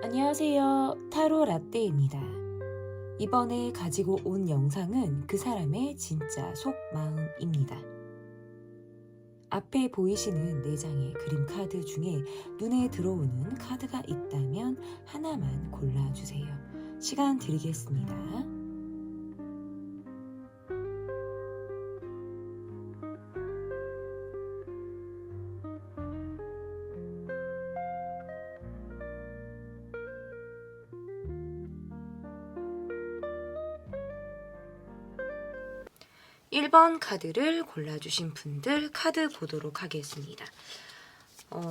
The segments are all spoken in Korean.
안녕하세요. 타로 라떼입니다. 이번에 가지고 온 영상은 그 사람의 진짜 속마음입니다. 앞에 보이시는 4장의 그림 카드 중에 눈에 들어오는 카드가 있다면 하나만 골라주세요. 시간 드리겠습니다. 1번 카드를 골라주신 분들 카드 보도록 하겠습니다.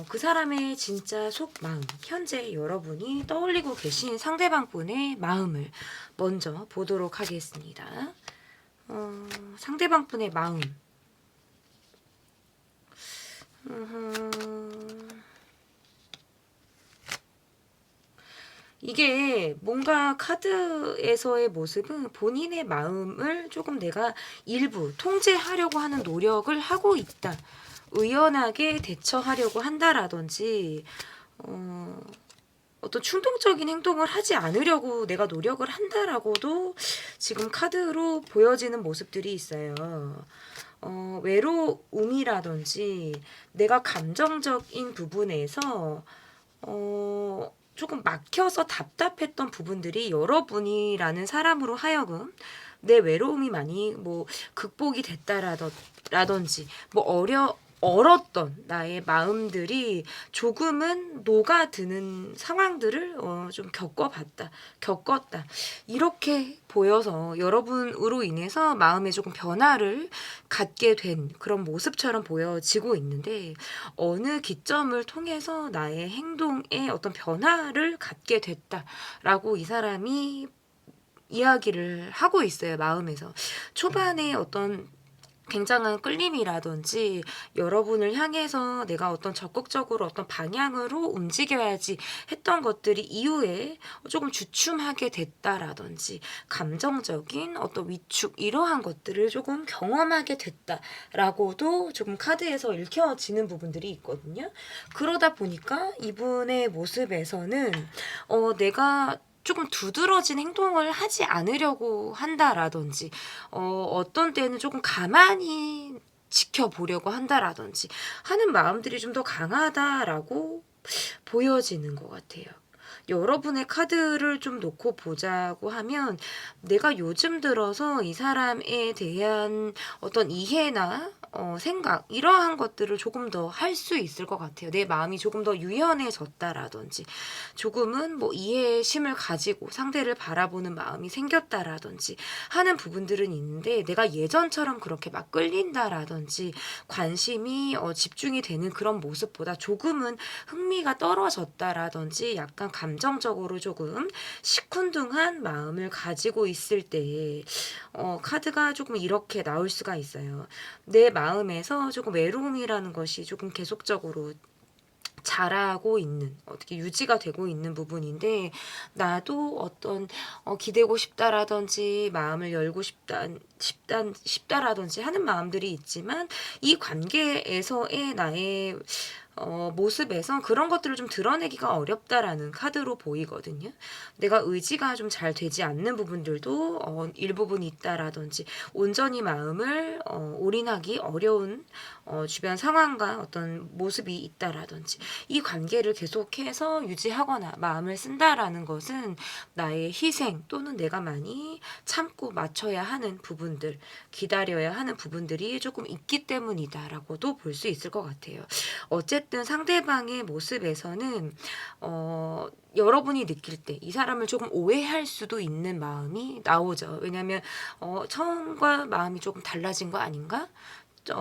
그 사람의 진짜 속마음, 현재 여러분이 떠올리고 계신 상대방분의 마음을 먼저 보도록 하겠습니다. 상대방분의 마음. 이게 뭔가 카드에서의 모습은 본인의 마음을 조금 내가 일부 통제하려고 하는 노력을 하고 있다. 의연하게 대처하려고 한다라든지 어떤 충동적인 행동을 하지 않으려고 내가 노력을 한다라고도 지금 카드로 보여지는 모습들이 있어요. 외로움이라든지 내가 감정적인 부분에서 조금 막혀서 답답했던 부분들이 여러분이라는 사람으로 하여금 내 외로움이 많이 뭐 극복이 됐다라든지 뭐 얼었던 나의 마음들이 조금은 녹아드는 상황들을 좀 겪었다. 이렇게 보여서 여러분으로 인해서 마음에 조금 변화를 갖게 된 그런 모습처럼 보여지고 있는데 어느 기점을 통해서 나의 행동에 어떤 변화를 갖게 됐다라고 이 사람이 이야기를 하고 있어요. 마음에서. 초반에 어떤 굉장한 끌림이라든지 여러분을 향해서 내가 어떤 적극적으로 어떤 방향으로 움직여야지 했던 것들이 이후에 조금 주춤하게 됐다라든지 감정적인 어떤 위축 이러한 것들을 조금 경험하게 됐다라고도 조금 카드에서 읽혀지는 부분들이 있거든요. 그러다 보니까 이분의 모습에서는 내가 조금 두드러진 행동을 하지 않으려고 한다라든지 어떤 때는 조금 가만히 지켜보려고 한다라든지 하는 마음들이 좀 더 강하다라고 보여지는 것 같아요. 여러분의 카드를 좀 놓고 보자고 하면 내가 요즘 들어서 이 사람에 대한 어떤 이해나 생각 이러한 것들을 조금 더 할 수 있을 것 같아요. 내 마음이 조금 더 유연해졌다라든지 조금은 뭐 이해의 심을 가지고 상대를 바라보는 마음이 생겼다라든지 하는 부분들은 있는데 내가 예전처럼 그렇게 막 끌린다라든지 관심이 집중이 되는 그런 모습보다 조금은 흥미가 떨어졌다라든지 약간 감정적으로 조금 시큰둥한 마음을 가지고 있을 때 카드가 조금 이렇게 나올 수가 있어요. 내 마음에서 조금 외로움이라는 것이 조금 계속적으로 자라고 있는 어떻게 유지가 되고 있는 부분인데 나도 어떤 기대고 싶다라든지 마음을 열고 싶다라든지 하는 마음들이 있지만 이 관계에서의 나의 모습에서 그런 것들을 좀 드러내기가 어렵다라는 카드로 보이거든요. 내가 의지가 좀 잘 되지 않는 부분들도 일부분 있다라든지 온전히 마음을 올인하기 어려운 주변 상황과 어떤 모습이 있다라든지 이 관계를 계속해서 유지하거나 마음을 쓴다라는 것은 나의 희생 또는 내가 많이 참고 맞춰야 하는 부분들, 기다려야 하는 부분들이 조금 있기 때문이다라고도 볼 수 있을 것 같아요. 어쨌든 상대방의 모습에서는 여러분이 느낄 때 이 사람을 조금 오해할 수도 있는 마음이 나오죠. 왜냐하면 처음과 마음이 조금 달라진 거 아닌가?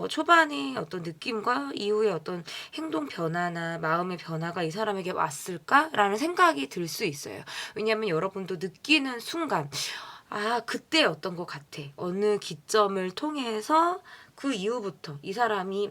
초반에 어떤 느낌과 이후에 어떤 행동 변화나 마음의 변화가 이 사람에게 왔을까라는 생각이 들 수 있어요. 왜냐하면 여러분도 느끼는 순간 그때였던 것 같아. 어느 기점을 통해서 그 이후부터 이 사람이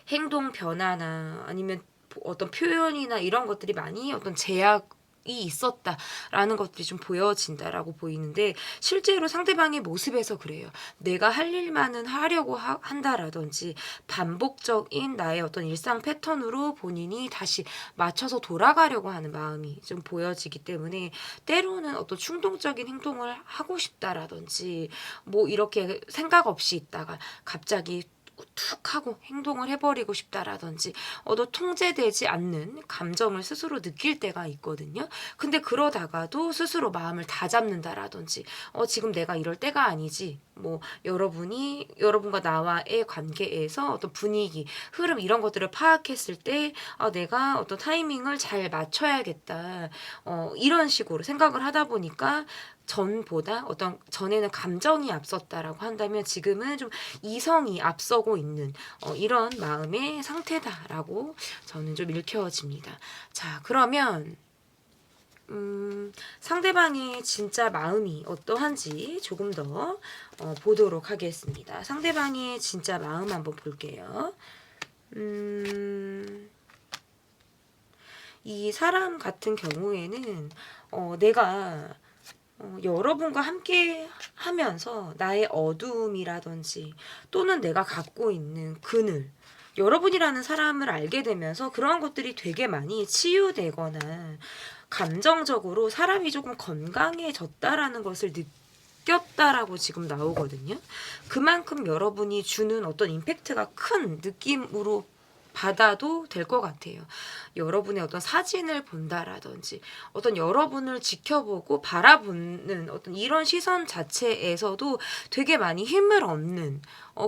행동 변화나 아니면 어떤 표현이나 이런 것들이 많이 어떤 제약 있었다라는 것들이 좀 보여진다라고 보이는데 실제로 상대방의 모습에서 그래요. 내가 할 일만은 하려고 한다라든지 반복적인 나의 어떤 일상 패턴으로 본인이 다시 맞춰서 돌아가려고 하는 마음이 좀 보여지기 때문에 때로는 어떤 충동적인 행동을 하고 싶다라든지 뭐 이렇게 생각 없이 있다가 갑자기 툭 하고 행동을 해버리고 싶다라든지 또 통제되지 않는 감정을 스스로 느낄 때가 있거든요. 근데 그러다가도 스스로 마음을 다잡는다라든지 지금 내가 이럴 때가 아니지. 뭐 여러분과 나와의 관계에서 어떤 분위기, 흐름 이런 것들을 파악했을 때 내가 어떤 타이밍을 잘 맞춰야겠다. 이런 식으로 생각을 하다 보니까 전보다 어떤 전에는 감정이 앞섰다라고 한다면 지금은 좀 이성이 앞서고 있는 이런 마음의 상태다라고 저는 좀 읽혀집니다. 자, 그러면 상대방의 진짜 마음이 어떠한지 조금 더 보도록 하겠습니다. 상대방의 진짜 마음 한번 볼게요. 이 사람 같은 경우에는 내가 여러분과 함께 하면서 나의 어두움이라든지 또는 내가 갖고 있는 그늘, 여러분이라는 사람을 알게 되면서 그러한 것들이 되게 많이 치유되거나 감정적으로 사람이 조금 건강해졌다라는 것을 느꼈다라고 지금 나오거든요. 그만큼 여러분이 주는 어떤 임팩트가 큰 느낌으로 받아도 될 것 같아요. 여러분의 어떤 사진을 본다라든지 어떤 여러분을 지켜보고 바라보는 어떤 이런 시선 자체에서도 되게 많이 힘을 얻는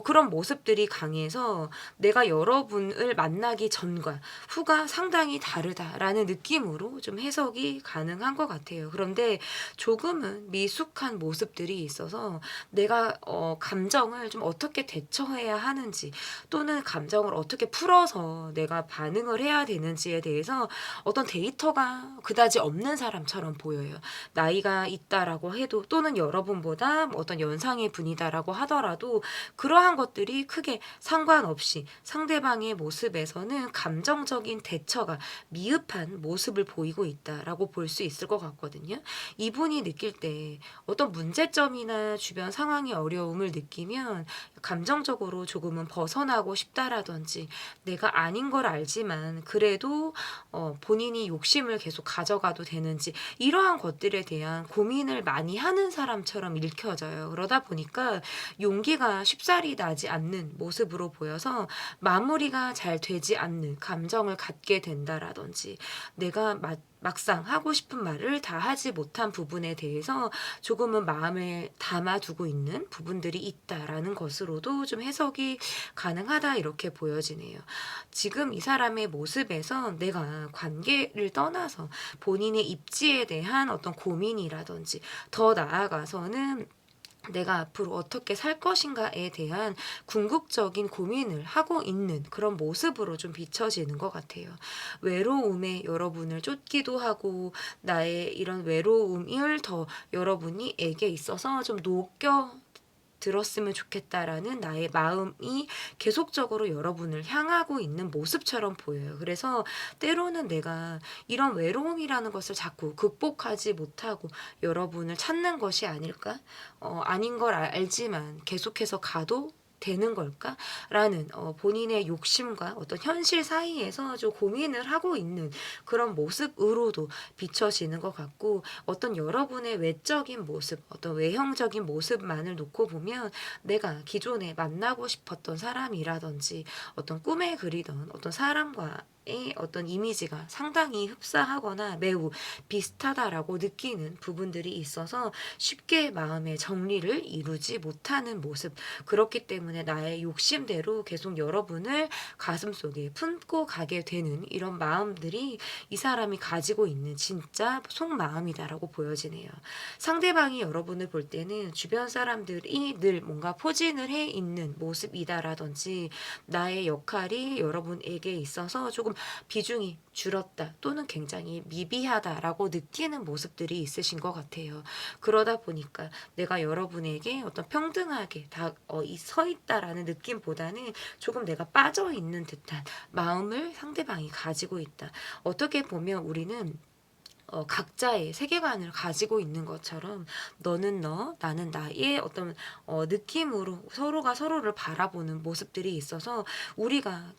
그런 모습들이 강해서 내가 여러분을 만나기 전과 후가 상당히 다르다라는 느낌으로 좀 해석이 가능한 것 같아요. 그런데 조금은 미숙한 모습들이 있어서 내가 감정을 좀 어떻게 대처해야 하는지 또는 감정을 어떻게 풀어서 내가 반응을 해야 되는지에 대해서 어떤 데이터가 그다지 없는 사람처럼 보여요. 나이가 있다라고 해도 또는 여러분보다 어떤 연상의 분이다라고 하더라도 그러한 것들이 크게 상관없이 상대방의 모습에서는 감정적인 대처가 미흡한 모습을 보이고 있다라고 볼 수 있을 것 같거든요. 이분이 느낄 때 어떤 문제점이나 주변 상황의 어려움을 느끼면 감정적으로 조금은 벗어나고 싶다라든지 내가 아닌 걸 알지만 그래도 본인이 욕심을 계속 가져가도 되는지 이러한 것들에 대한 고민을 많이 하는 사람처럼 읽혀져요. 그러다 보니까 용기가 쉽사리 나지 않는 모습으로 보여서 마무리가 잘 되지 않는 감정을 갖게 된다라든지 내가 막상 하고 싶은 말을 다 하지 못한 부분에 대해서 조금은 마음에 담아두고 있는 부분들이 있다라는 것으로도 좀 해석이 가능하다 이렇게 보여지네요. 지금 이 사람의 모습에서 내가 관계를 떠나서 본인의 입지에 대한 어떤 고민이라든지 더 나아가서는 내가 앞으로 어떻게 살 것인가에 대한 궁극적인 고민을 하고 있는 그런 모습으로 좀 비춰지는 것 같아요. 외로움에 여러분을 쫓기도 하고 나의 이런 외로움을 더 여러분이에게 있어서 좀 녹여 들었으면 좋겠다라는 나의 마음이 계속적으로 여러분을 향하고 있는 모습처럼 보여요. 그래서 때로는 내가 이런 외로움이라는 것을 자꾸 극복하지 못하고 여러분을 찾는 것이 아닐까? 아닌 걸 알지만 계속해서 가도 되는 걸까? 라는 본인의 욕심과 어떤 현실 사이에서 좀 고민을 하고 있는 그런 모습으로도 비춰지는 것 같고 어떤 여러분의 외적인 모습, 어떤 외형적인 모습만을 놓고 보면 내가 기존에 만나고 싶었던 사람이라든지 어떤 꿈에 그리던 어떤 사람과 의 어떤 이미지가 상당히 흡사하거나 매우 비슷하다라고 느끼는 부분들이 있어서 쉽게 마음의 정리를 이루지 못하는 모습. 그렇기 때문에 나의 욕심대로 계속 여러분을 가슴속에 품고 가게 되는 이런 마음들이 이 사람이 가지고 있는 진짜 속마음이다라고 보여지네요. 상대방이 여러분을 볼 때는 주변 사람들이 늘 뭔가 포진을 해 있는 모습이다라든지 나의 역할이 여러분에게 있어서 조금 비중이 줄었다 또는 굉장히 미비하다라고 느끼는 모습들이 있으신 것 같아요. 그러다 보니까 내가 여러분에게 어떤 평등하게 서 있다라는 느낌보다는 조금 내가 빠져 있는 듯한 마음을 상대방이 가지고 있다. 어떻게 보면 우리는 각자의 세계관을 가지고 있는 것처럼 너는 너, 나는 나의 어떤 느낌으로 서로가 서로를 바라보는 모습들이 있어서 우리가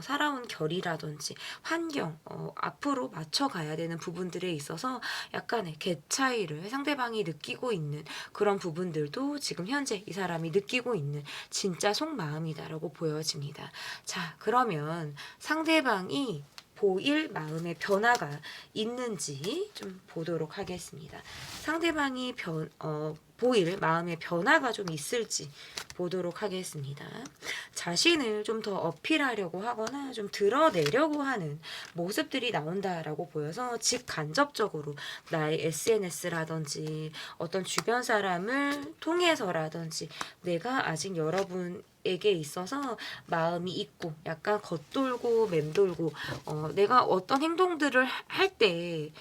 살아온 결이라든지 환경, 앞으로 맞춰가야 되는 부분들에 있어서 약간의 갭 차이를 상대방이 느끼고 있는 그런 부분들도 지금 현재 이 사람이 느끼고 있는 진짜 속마음이다라고 보여집니다. 자, 그러면 상대방이 보일 마음의 변화가 있는지 좀 보도록 하겠습니다. 상대방이 보일 마음의 변화가 좀 있을지 보도록 하겠습니다. 자신을 좀 더 어필하려고 하거나 좀 드러내려고 하는 모습들이 나온다라고 보여서 직간접적으로 나의 SNS라든지 어떤 주변 사람을 통해서라든지 내가 아직 여러분에게 있어서 마음이 있고 약간 겉돌고 맴돌고 내가 어떤 행동들을 할 때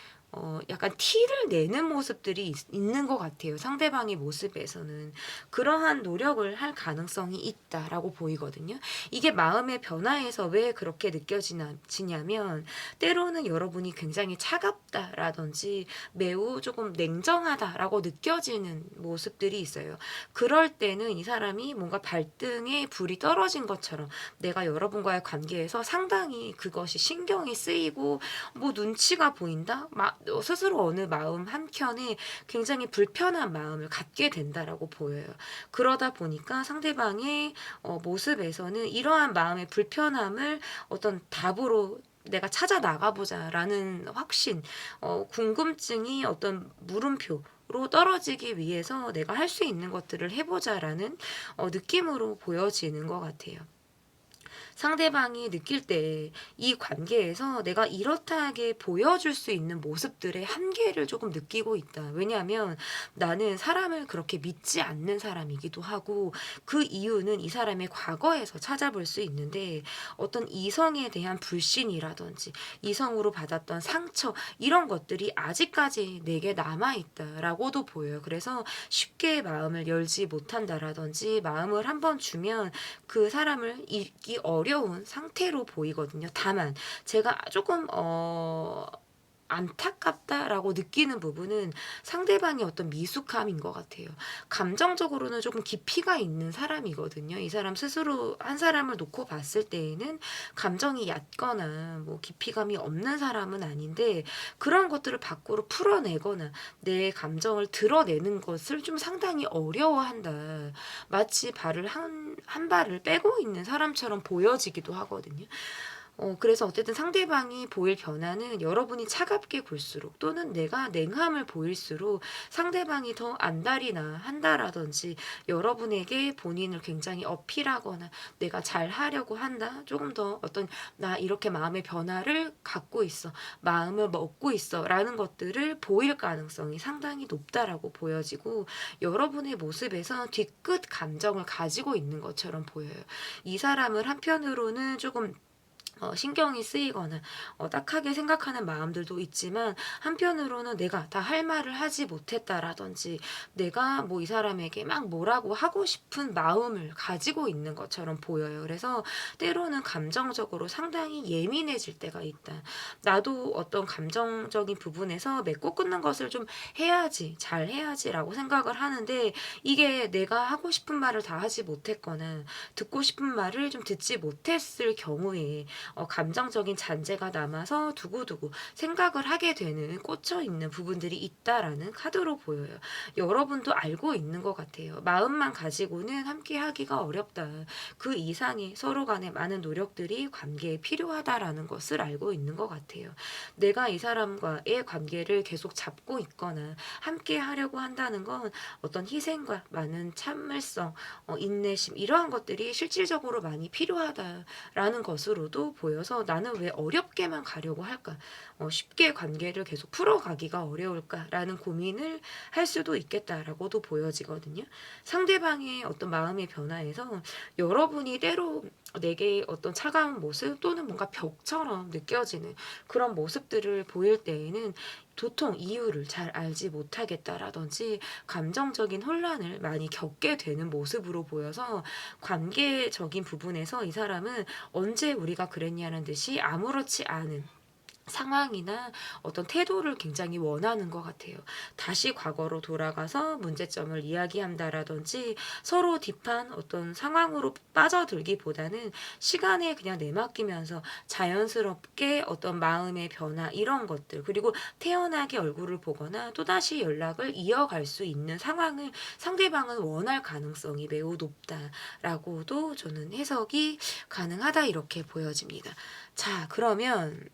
약간 티를 내는 모습들이 있는 것 같아요. 상대방의 모습에서는 그러한 노력을 할 가능성이 있다라고 보이거든요. 이게 마음의 변화에서 왜 그렇게 느껴지냐면 때로는 여러분이 굉장히 차갑다라든지 매우 조금 냉정하다라고 느껴지는 모습들이 있어요. 그럴 때는 이 사람이 뭔가 발등에 불이 떨어진 것처럼 내가 여러분과의 관계에서 상당히 그것이 신경이 쓰이고 뭐 눈치가 보인다? 스스로 어느 마음 한켠에 굉장히 불편한 마음을 갖게 된다라고 보여요. 그러다 보니까 상대방의 모습에서는 이러한 마음의 불편함을 어떤 답으로 내가 찾아 나가보자라는 확신, 궁금증이 어떤 물음표로 떨어지기 위해서 내가 할 수 있는 것들을 해보자라는 느낌으로 보여지는 것 같아요. 상대방이 느낄 때 이 관계에서 내가 이렇다하게 보여줄 수 있는 모습들의 한계를 조금 느끼고 있다. 왜냐하면 나는 사람을 그렇게 믿지 않는 사람이기도 하고 그 이유는 이 사람의 과거에서 찾아볼 수 있는데 어떤 이성에 대한 불신이라든지 이성으로 받았던 상처 이런 것들이 아직까지 내게 남아있다라고도 보여요. 그래서 쉽게 마음을 열지 못한다라든지 마음을 한번 주면 그 사람을 잊기 어려운 상태로 보이거든요. 다만 제가 조금 안타깝다라고 느끼는 부분은 상대방의 어떤 미숙함인 것 같아요. 감정적으로는 조금 깊이가 있는 사람이거든요. 이 사람 스스로 한 사람을 놓고 봤을 때에는 감정이 얕거나 뭐 깊이감이 없는 사람은 아닌데 그런 것들을 밖으로 풀어내거나 내 감정을 드러내는 것을 좀 상당히 어려워한다. 마치 발을 한 발을 빼고 있는 사람처럼 보여지기도 하거든요. 그래서 어쨌든 상대방이 보일 변화는 여러분이 차갑게 굴수록 또는 내가 냉함을 보일수록 상대방이 더 안달이나 한다라든지 여러분에게 본인을 굉장히 어필하거나 내가 잘 하려고 한다. 조금 더 어떤 나 이렇게 마음의 변화를 갖고 있어. 마음을 먹고 있어. 라는 것들을 보일 가능성이 상당히 높다라고 보여지고 여러분의 모습에서 뒤끝 감정을 가지고 있는 것처럼 보여요. 이 사람을 한편으로는 조금 신경이 쓰이거나 딱하게 생각하는 마음들도 있지만 한편으로는 내가 다 할 말을 하지 못했다라든지 내가 뭐 이 사람에게 막 뭐라고 하고 싶은 마음을 가지고 있는 것처럼 보여요. 그래서 때로는 감정적으로 상당히 예민해질 때가 있다. 나도 어떤 감정적인 부분에서 맺고 끊는 것을 좀 해야지, 잘 해야지라고 생각을 하는데 이게 내가 하고 싶은 말을 다 하지 못했거나 듣고 싶은 말을 좀 듣지 못했을 경우에 감정적인 잔재가 남아서 두고두고 생각을 하게 되는 꽂혀 있는 부분들이 있다라는 카드로 보여요. 여러분도 알고 있는 것 같아요. 마음만 가지고는 함께 하기가 어렵다. 그 이상의 서로 간의 많은 노력들이 관계에 필요하다라는 것을 알고 있는 것 같아요. 내가 이 사람과의 관계를 계속 잡고 있거나 함께 하려고 한다는 건 어떤 희생과 많은 참을성, 인내심 이러한 것들이 실질적으로 많이 필요하다라는 것으로도 보여서 나는 왜 어렵게만 가려고 할까? 쉽게 관계를 계속 풀어가기가 어려울까라는 고민을 할 수도 있겠다라고도 보여지거든요. 상대방의 어떤 마음의 변화에서 여러분이 때로 내게 어떤 차가운 모습 또는 뭔가 벽처럼 느껴지는 그런 모습들을 보일 때에는 도통 이유를 잘 알지 못하겠다라든지 감정적인 혼란을 많이 겪게 되는 모습으로 보여서 관계적인 부분에서 이 사람은 언제 우리가 그랬냐는 듯이 아무렇지 않은 상황이나 어떤 태도를 굉장히 원하는 것 같아요. 다시 과거로 돌아가서 문제점을 이야기한다라든지 서로 딥한 어떤 상황으로 빠져들기보다는 시간에 그냥 내맡기면서 자연스럽게 어떤 마음의 변화 이런 것들, 그리고 태연하게 얼굴을 보거나 또다시 연락을 이어갈 수 있는 상황을 상대방은 원할 가능성이 매우 높다라고도 저는 해석이 가능하다 이렇게 보여집니다. 자, 그러면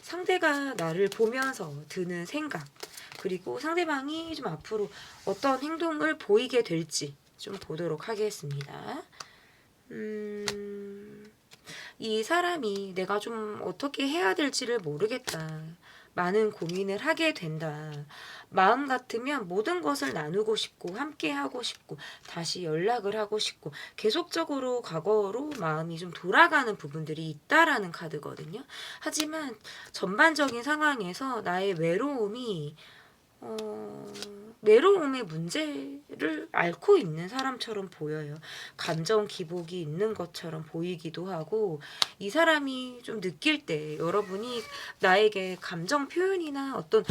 상대가 나를 보면서 드는 생각, 그리고 상대방이 좀 앞으로 어떤 행동을 보이게 될지 좀 보도록 하겠습니다. 이 사람이 내가 좀 어떻게 해야 될지를 모르겠다. 많은 고민을 하게 된다. 마음 같으면 모든 것을 나누고 싶고 함께 하고 싶고 다시 연락을 하고 싶고 계속적으로 과거로 마음이 좀 돌아가는 부분들이 있다라는 카드거든요. 하지만 전반적인 상황에서 나의 외로움이 외로움의 문제를 앓고 있는 사람처럼 보여요. 감정 기복이 있는 것처럼 보이기도 하고, 이 사람이 좀 느낄 때 여러분이 나에게 감정 표현이나 어떤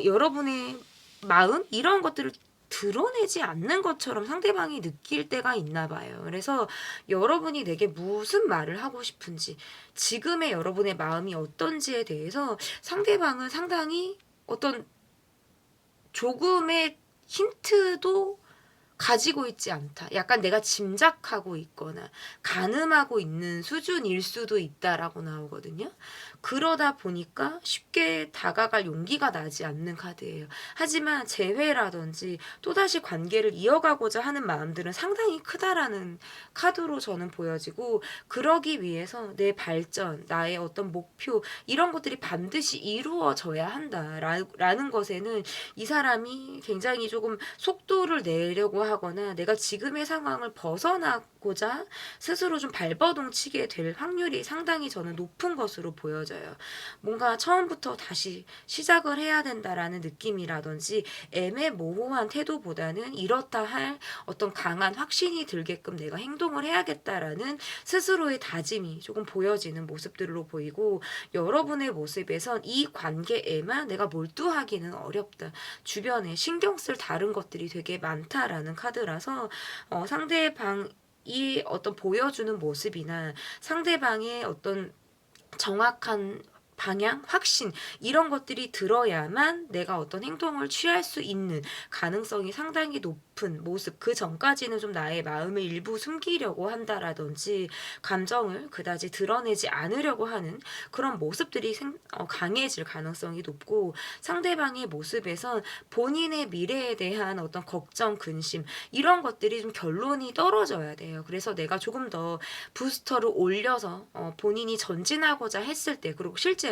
여러분의 마음 이런 것들을 드러내지 않는 것처럼 상대방이 느낄 때가 있나 봐요. 그래서 여러분이 내게 무슨 말을 하고 싶은지, 지금의 여러분의 마음이 어떤지에 대해서 상대방은 상당히 어떤 조금의 힌트도 가지고 있지 않다. 약간 내가 짐작하고 있거나 가늠하고 있는 수준일 수도 있다라고 나오거든요. 그러다 보니까 쉽게 다가갈 용기가 나지 않는 카드예요. 하지만 재회라든지 또다시 관계를 이어가고자 하는 마음들은 상당히 크다라는 카드로 저는 보여지고, 그러기 위해서 내 발전, 나의 어떤 목표 이런 것들이 반드시 이루어져야 한다라는 것에는 이 사람이 굉장히 조금 속도를 내려고 하거나 내가 지금의 상황을 벗어나고자 스스로 좀 발버둥 치게 될 확률이 상당히 저는 높은 것으로 보여져요. 뭔가 처음부터 다시 시작을 해야 된다라는 느낌이라든지 애매모호한 태도보다는 이렇다 할 어떤 강한 확신이 들게끔 내가 행동을 해야겠다라는 스스로의 다짐이 조금 보여지는 모습들로 보이고, 여러분의 모습에선 이 관계에만 내가 몰두하기는 어렵다. 주변에 신경 쓸 다른 것들이 되게 많다라는 카드라서 상대방이 어떤 보여주는 모습이나 상대방의 어떤 정확한 방향, 확신 이런 것들이 들어야만 내가 어떤 행동을 취할 수 있는 가능성이 상당히 높은 모습. 그 전까지는 좀 나의 마음을 일부 숨기려고 한다라든지 감정을 그다지 드러내지 않으려고 하는 그런 모습들이 강해질 가능성이 높고, 상대방의 모습에선 본인의 미래에 대한 어떤 걱정, 근심 이런 것들이 좀 결론이 떨어져야 돼요. 그래서 내가 조금 더 부스터를 올려서 본인이 전진하고자 했을 때, 그리고 실제로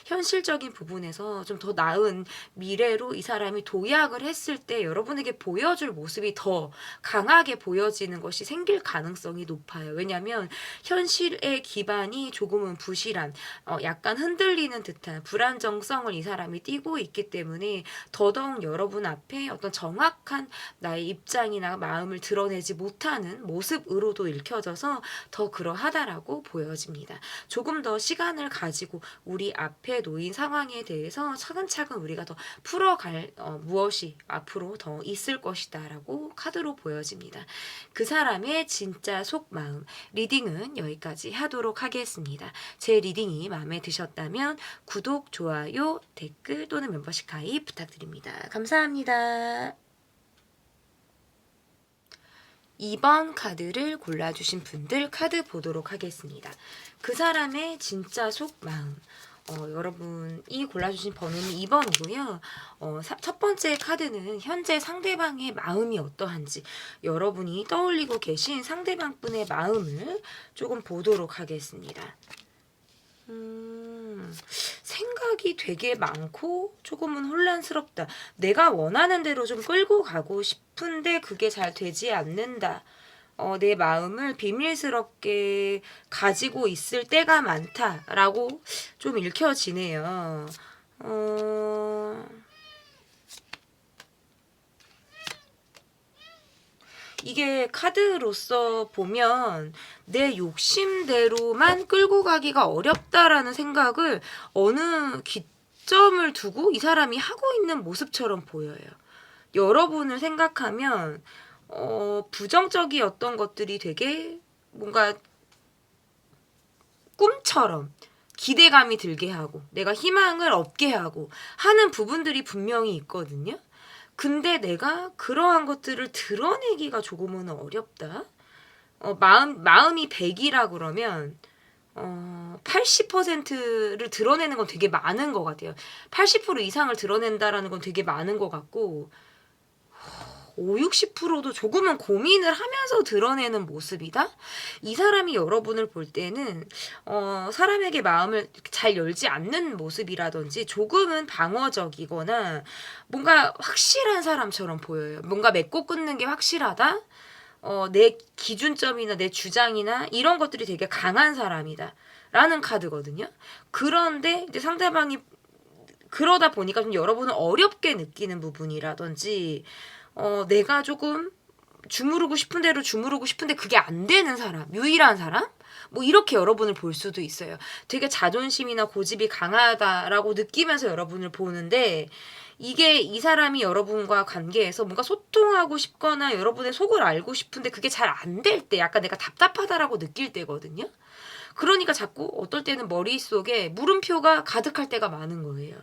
현실적인 부분에서 좀 더 나은 미래로 이 사람이 도약을 했을 때 여러분에게 보여줄 모습이 더 강하게 보여지는 것이 생길 가능성이 높아요. 왜냐하면 현실의 기반이 조금은 부실한 약간 흔들리는 듯한 불안정성을 이 사람이 띠고 있기 때문에 더더욱 여러분 앞에 어떤 정확한 나의 입장이나 마음을 드러내지 못하는 모습으로도 읽혀져서 더 그러하다라고 보여집니다. 조금 더 시간을 가지고 우리 앞에 놓인 상황에 대해서 차근차근 우리가 더 풀어갈 무엇이 앞으로 더 있을 것이다 라고 카드로 보여집니다. 그 사람의 진짜 속마음 리딩은 여기까지 하도록 하겠습니다. 제 리딩이 마음에 드셨다면 구독, 좋아요, 댓글 또는 멤버십 가입 부탁드립니다. 감사합니다. 2번 카드를 골라주신 분들 카드 보도록 하겠습니다. 그 사람의 진짜 속마음. 여러분이 골라주신 번호는 2번이고요. 첫 번째 카드는 현재 상대방의 마음이 어떠한지, 여러분이 떠올리고 계신 상대방 분의 마음을 조금 보도록 하겠습니다. 생각이 되게 많고 조금은 혼란스럽다. 내가 원하는 대로 좀 끌고 가고 싶은데 그게 잘 되지 않는다. 내 마음을 비밀스럽게 가지고 있을 때가 많다라고 좀 읽혀지네요. 이게 카드로서 보면 내 욕심대로만 끌고 가기가 어렵다라는 생각을 어느 기점을 두고 이 사람이 하고 있는 모습처럼 보여요. 여러분을 생각하면 부정적이었던 것들이 되게 뭔가 꿈처럼 기대감이 들게 하고 내가 희망을 얻게 하고 하는 부분들이 분명히 있거든요. 근데 내가 그러한 것들을 드러내기가 조금은 어렵다. 마음이 100이라 그러면 80%를 드러내는 건 되게 많은 것 같아요. 80% 이상을 드러낸다라는 건 되게 많은 것 같고 5, 60%도 조금은 고민을 하면서 드러내는 모습이다? 이 사람이 여러분을 볼 때는 사람에게 마음을 잘 열지 않는 모습이라든지 조금은 방어적이거나 뭔가 확실한 사람처럼 보여요. 뭔가 맺고 끊는 게 확실하다? 내 기준점이나 내 주장이나 이런 것들이 되게 강한 사람이다. 라는 카드거든요. 그런데 이제 상대방이 그러다 보니까 좀 여러분을 어렵게 느끼는 부분이라든지 내가 조금 주무르고 싶은 대로 주무르고 싶은데 그게 안 되는 사람, 유일한 사람? 뭐 이렇게 여러분을 볼 수도 있어요. 되게 자존심이나 고집이 강하다라고 느끼면서 여러분을 보는데 이게 이 사람이 여러분과 관계에서 뭔가 소통하고 싶거나 여러분의 속을 알고 싶은데 그게 잘 안 될 때 약간 내가 답답하다라고 느낄 때거든요. 그러니까 자꾸 어떨 때는 머릿속에 물음표가 가득할 때가 많은 거예요.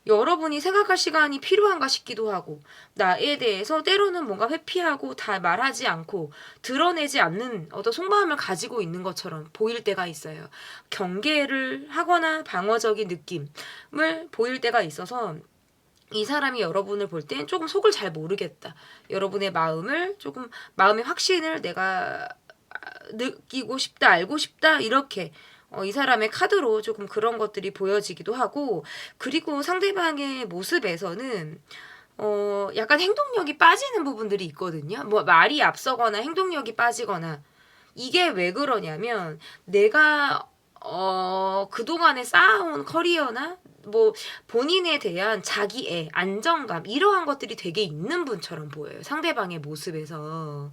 여러분이 생각할 시간이 필요한가 싶기도 하고 나에 대해서 때로는 뭔가 회피하고 다 말하지 않고 드러내지 않는 어떤 속마음을 가지고 있는 것처럼 보일 때가 있어요. 경계를 하거나 방어적인 느낌을 보일 때가 있어서 이 사람이 여러분을 볼 땐 조금 속을 잘 모르겠다. 여러분의 마음을 조금 마음의 확신을 내가 느끼고 싶다, 알고 싶다 이렇게 이 사람의 카드로 조금 그런 것들이 보여지기도 하고 그리고 상대방의 모습에서는 약간 행동력이 빠지는 부분들이 있거든요. 뭐 말이 앞서거나 행동력이 빠지거나 이게 왜 그러냐면 내가 그동안에 쌓아온 커리어나 뭐 본인에 대한 자기애, 안정감 이러한 것들이 되게 있는 분처럼 보여요. 상대방의 모습에서.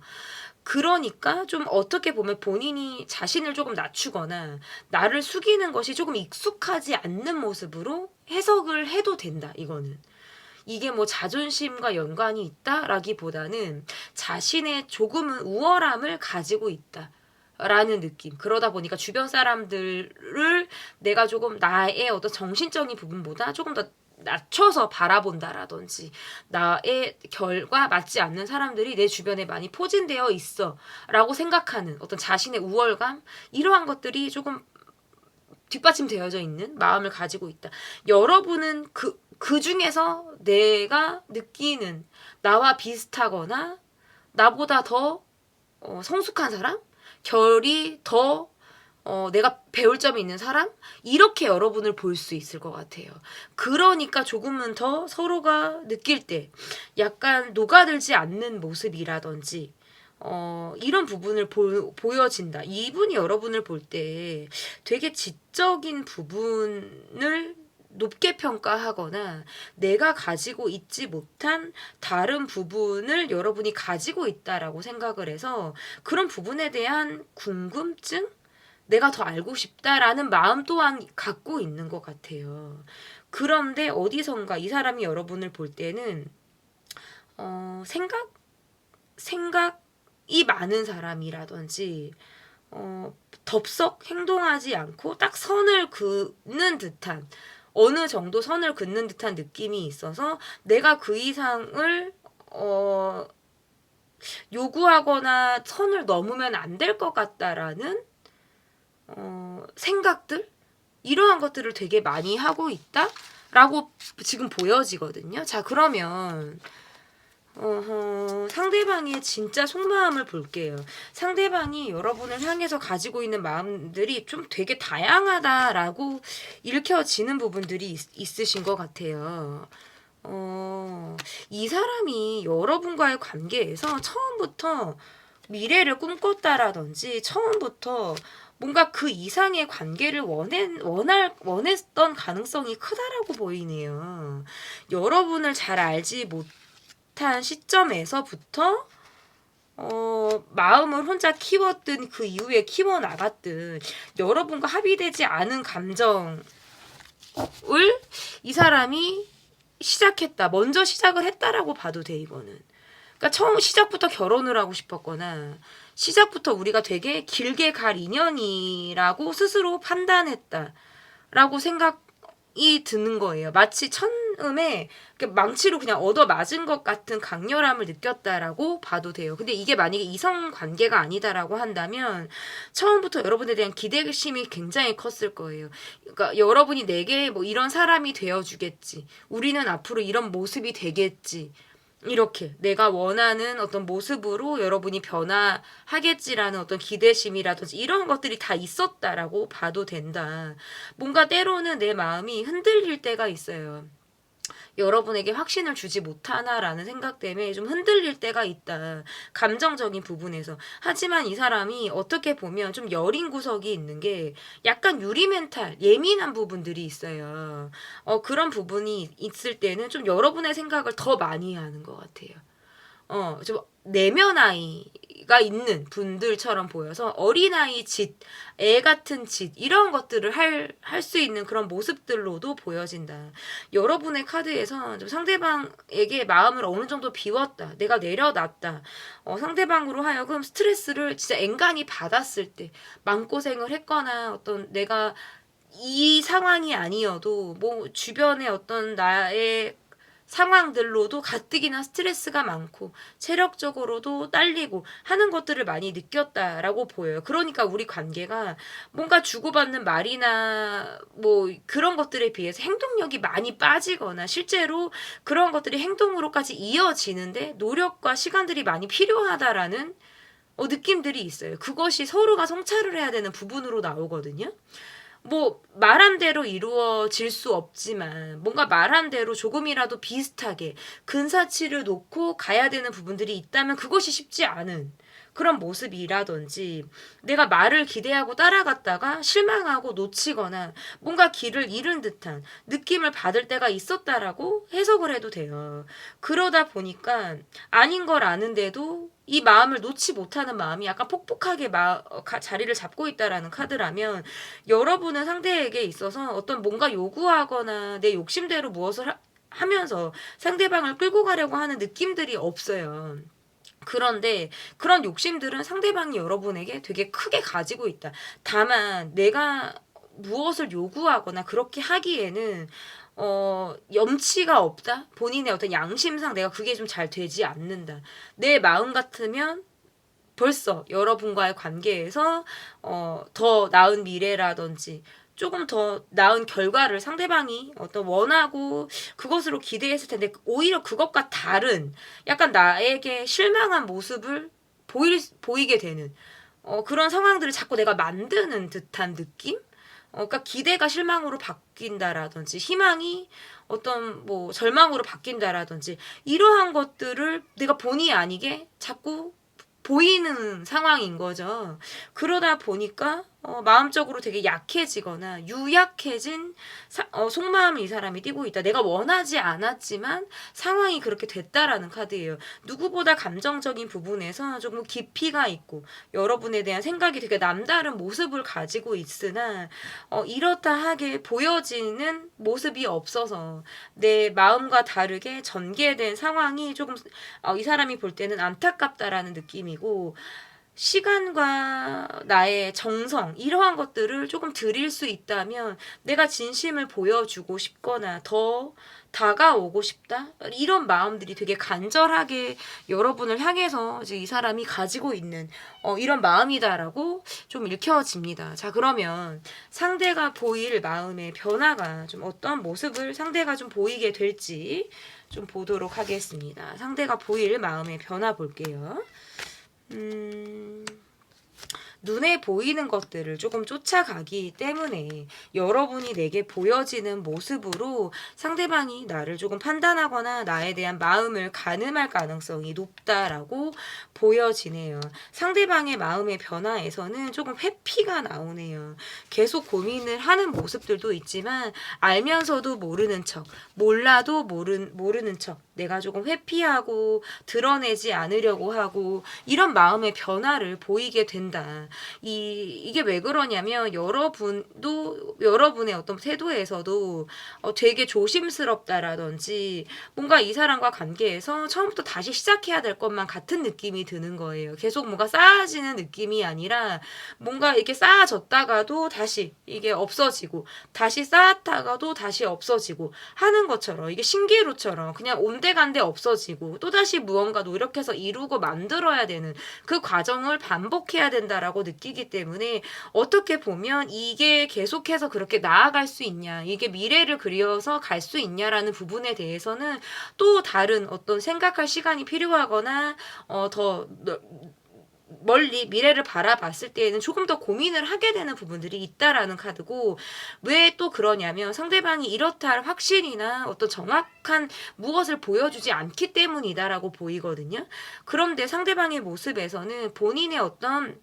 그러니까 좀 어떻게 보면 본인이 자신을 조금 낮추거나 나를 숙이는 것이 조금 익숙하지 않는 모습으로 해석을 해도 된다. 이거는. 이게 뭐 자존심과 연관이 있다라기보다는 자신의 조금은 우월함을 가지고 있다. 라는 느낌. 그러다 보니까 주변 사람들을 내가 조금 나의 어떤 정신적인 부분보다 조금 더 낮춰서 바라본다라든지 나의 결과 맞지 않는 사람들이 내 주변에 많이 포진되어 있어 라고 생각하는 어떤 자신의 우월감 이러한 것들이 조금 뒷받침되어져 있는 마음을 가지고 있다. 여러분은 그 중에서 내가 느끼는 나와 비슷하거나 나보다 더 성숙한 사람? 결이 더 내가 배울 점이 있는 사람? 이렇게 여러분을 볼 수 있을 것 같아요. 그러니까 조금은 더 서로가 느낄 때 약간 녹아들지 않는 모습이라든지 이런 부분을 보여진다. 이분이 여러분을 볼 때 되게 지적인 부분을 높게 평가하거나 내가 가지고 있지 못한 다른 부분을 여러분이 가지고 있다라고 생각을 해서 그런 부분에 대한 궁금증? 내가 더 알고 싶다라는 마음 또한 갖고 있는 것 같아요. 그런데 어디선가 이 사람이 여러분을 볼 때는 생각이 많은 사람이라든지 덥석 행동하지 않고 딱 선을 긋는 듯한 어느 정도 선을 긋는 듯한 느낌이 있어서 내가 그 이상을 요구하거나 선을 넘으면 안 될 것 같다라는 생각들 이러한 것들을 되게 많이 하고 있다라고 지금 보여지거든요. 자 그러면 상대방의 진짜 속마음을 볼게요. 상대방이 여러분을 향해서 가지고 있는 마음들이 좀 되게 다양하다라고 읽혀지는 부분들이 있으신 것 같아요. 이 사람이 여러분과의 관계에서 처음부터 미래를 꿈꿨다라든지 처음부터 뭔가 그 이상의 관계를 원했던 가능성이 크다라고 보이네요. 여러분을 잘 알지 못한 시점에서부터 마음을 혼자 키웠든 그 이후에 키워나갔든 여러분과 합의되지 않은 감정을 이 사람이 시작했다. 먼저 시작을 했다라고 봐도 돼, 이거는. 그러니까 처음 시작부터 결혼을 하고 싶었거나 시작부터 우리가 되게 길게 갈 인연이라고 스스로 판단했다라고 생각이 드는 거예요. 마치 처음에 망치로 그냥 얻어맞은 것 같은 강렬함을 느꼈다라고 봐도 돼요. 근데 이게 만약에 이성 관계가 아니다라고 한다면 처음부터 여러분에 대한 기대심이 굉장히 컸을 거예요. 그러니까 여러분이 내게 뭐 이런 사람이 되어주겠지. 우리는 앞으로 이런 모습이 되겠지. 이렇게 내가 원하는 어떤 모습으로 여러분이 변화하겠지라는 어떤 기대심이라든지 이런 것들이 다 있었다라고 봐도 된다. 뭔가 때로는 내 마음이 흔들릴 때가 있어요. 여러분에게 확신을 주지 못하나라는 생각 때문에 좀 흔들릴 때가 있다. 감정적인 부분에서. 하지만 이 사람이 어떻게 보면 좀 여린 구석이 있는 게 약간 유리 멘탈, 예민한 부분들이 있어요. 그런 부분이 있을 때는 좀 여러분의 생각을 더 많이 하는 것 같아요. 좀 내면아이가 있는 분들처럼 보여서 어린아이 짓, 애 같은 짓 이런 것들을 할 수 있는 그런 모습들로도 보여진다. 여러분의 카드에서 좀 상대방에게 마음을 어느 정도 비웠다. 내가 내려놨다. 상대방으로 하여금 스트레스를 진짜 앵간히 받았을 때 마음고생을 했거나 어떤 내가 이 상황이 아니어도 뭐 주변에 어떤 나의 상황들로도 가뜩이나 스트레스가 많고 체력적으로도 딸리고 하는 것들을 많이 느꼈다라고 보여요. 그러니까 우리 관계가 뭔가 주고받는 말이나 뭐 그런 것들에 비해서 행동력이 많이 빠지거나 실제로 그런 것들이 행동으로까지 이어지는데 노력과 시간들이 많이 필요하다라는 느낌들이 있어요. 그것이 서로가 성찰을 해야 되는 부분으로 나오거든요. 뭐 말한 대로 이루어질 수 없지만 뭔가 말한 대로 조금이라도 비슷하게 근사치를 놓고 가야 되는 부분들이 있다면 그것이 쉽지 않은 그런 모습이라든지 내가 말을 기대하고 따라갔다가 실망하고 놓치거나 뭔가 길을 잃은 듯한 느낌을 받을 때가 있었다라고 해석을 해도 돼요. 그러다 보니까 아닌 걸 아는데도 이 마음을 놓지 못하는 마음이 약간 폭폭하게 자리를 잡고 있다라는 카드라면 여러분은 상대에게 있어서 어떤 뭔가 요구하거나 내 욕심대로 무엇을 하면서 상대방을 끌고 가려고 하는 느낌들이 없어요. 그런데 그런 욕심들은 상대방이 여러분에게 되게 크게 가지고 있다. 다만 내가 무엇을 요구하거나 그렇게 하기에는 염치가 없다? 본인의 어떤 양심상 내가 그게 좀 잘 되지 않는다. 내 마음 같으면 벌써 여러분과의 관계에서 더 나은 미래라든지 조금 더 나은 결과를 상대방이 어떤 원하고 그것으로 기대했을 텐데 오히려 그것과 다른 약간 나에게 실망한 모습을 보이게 되는 그런 상황들을 자꾸 내가 만드는 듯한 느낌? 그러니까 기대가 실망으로 바뀐다라든지 희망이 어떤 뭐 절망으로 바뀐다라든지 이러한 것들을 내가 본의 아니게 자꾸 보이는 상황인 거죠. 그러다 보니까 마음적으로 되게 약해지거나 유약해진 속마음을 이 사람이 띠고 있다. 내가 원하지 않았지만 상황이 그렇게 됐다라는 카드예요. 누구보다 감정적인 부분에서 조금 깊이가 있고 여러분에 대한 생각이 되게 남다른 모습을 가지고 있으나 이렇다 하게 보여지는 모습이 없어서 내 마음과 다르게 전개된 상황이 조금 이 사람이 볼 때는 안타깝다라는 느낌이고 시간과 나의 정성 이러한 것들을 조금 드릴 수 있다면 내가 진심을 보여주고 싶거나 더 다가오고 싶다 이런 마음들이 되게 간절하게 여러분을 향해서 이제 이 사람이 가지고 있는 이런 마음이다라고 좀 읽혀집니다. 자, 그러면 상대가 보일 마음의 변화가 좀 어떤 모습을 상대가 좀 보이게 될지 좀 보도록 하겠습니다. 상대가 보일 마음의 변화 볼게요. 눈에 보이는 것들을 조금 쫓아가기 때문에 여러분이 내게 보여지는 모습으로 상대방이 나를 조금 판단하거나 나에 대한 마음을 가늠할 가능성이 높다라고 보여지네요. 상대방의 마음의 변화에서는 조금 회피가 나오네요. 계속 고민을 하는 모습들도 있지만 알면서도 모르는 척, 몰라도 모르는 척, 내가 조금 회피하고 드러내지 않으려고 하고 이런 마음의 변화를 보이게 된다. 이게 왜 그러냐면 여러분의 어떤 태도에서도 되게 조심스럽다라든지 뭔가 이 사람과 관계에서 처음부터 다시 시작해야 될 것만 같은 느낌이 드는 거예요. 계속 뭔가 쌓아지는 느낌이 아니라 뭔가 이렇게 쌓아졌다가도 다시 이게 없어지고 다시 쌓았다가도 다시 없어지고 하는 것처럼 이게 신기루처럼 그냥 온데간데 없어지고 또다시 무언가 노력해서 이루고 만들어야 되는 그 과정을 반복해야 된다라고 느끼기 때문에 어떻게 보면 이게 계속해서 그렇게 나아갈 수 있냐, 이게 미래를 그려서 갈 수 있냐라는 부분에 대해서는 또 다른 어떤 생각할 시간이 필요하거나 더 멀리 미래를 바라봤을 때에는 조금 더 고민을 하게 되는 부분들이 있다라는 카드고, 왜 또 그러냐면 상대방이 이렇다 할 확신이나 어떤 정확한 무엇을 보여주지 않기 때문이다라고 보이거든요. 그런데 상대방의 모습에서는 본인의 어떤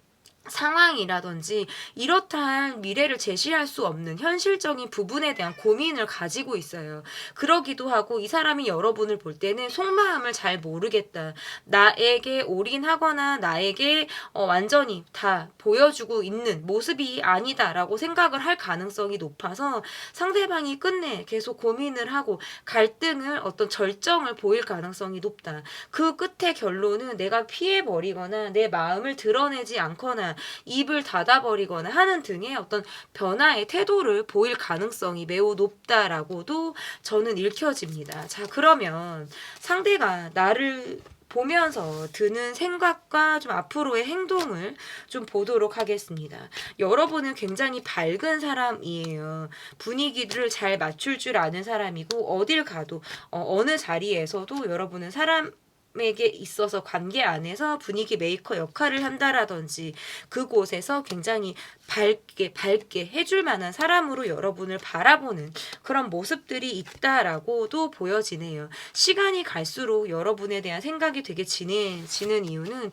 상황이라든지 이렇다 할 미래를 제시할 수 없는 현실적인 부분에 대한 고민을 가지고 있어요. 그러기도 하고 이 사람이 여러분을 볼 때는 속마음을 잘 모르겠다. 나에게 올인하거나 나에게 완전히 다 보여주고 있는 모습이 아니다라고 생각을 할 가능성이 높아서 상대방이 끝내 계속 고민을 하고 갈등을 어떤 절정을 보일 가능성이 높다. 그 끝의 결론은 내가 피해버리거나 내 마음을 드러내지 않거나 입을 닫아버리거나 하는 등의 어떤 변화의 태도를 보일 가능성이 매우 높다라고도 저는 읽혀집니다. 자, 그러면 상대가 나를 보면서 드는 생각과 좀 앞으로의 행동을 좀 보도록 하겠습니다. 여러분은 굉장히 밝은 사람이에요. 분위기를 잘 맞출 줄 아는 사람이고 어딜 가도 어느 자리에서도 여러분은 사람에게 있어서 관계 안에서 분위기 메이커 역할을 한다라든지 그곳에서 굉장히 밝게 해줄 만한 사람으로 여러분을 바라보는 그런 모습들이 있다라고도 보여지네요. 시간이 갈수록 여러분에 대한 생각이 되게 진해지는 이유는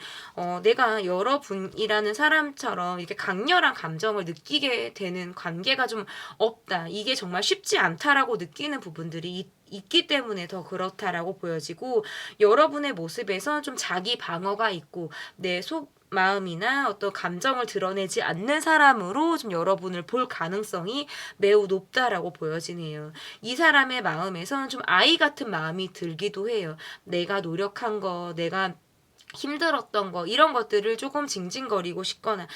내가 여러분이라는 사람처럼 이렇게 강렬한 감정을 느끼게 되는 관계가 좀 없다. 이게 정말 쉽지 않다라고 느끼는 부분들이 있기 때문에 더 그렇다라고 보여지고, 여러분의 모습에서 좀 자기 방어가 있고 내 마음이나 어떤 감정을 드러내지 않는 사람으로 좀 여러분을 볼 가능성이 매우 높다라고 보여지네요. 이 사람의 마음에선 좀 아이 같은 마음이 들기도 해요. 내가 노력한 거, 내가 힘들었던 거 이런 것들을 조금 징징거리고 싶거나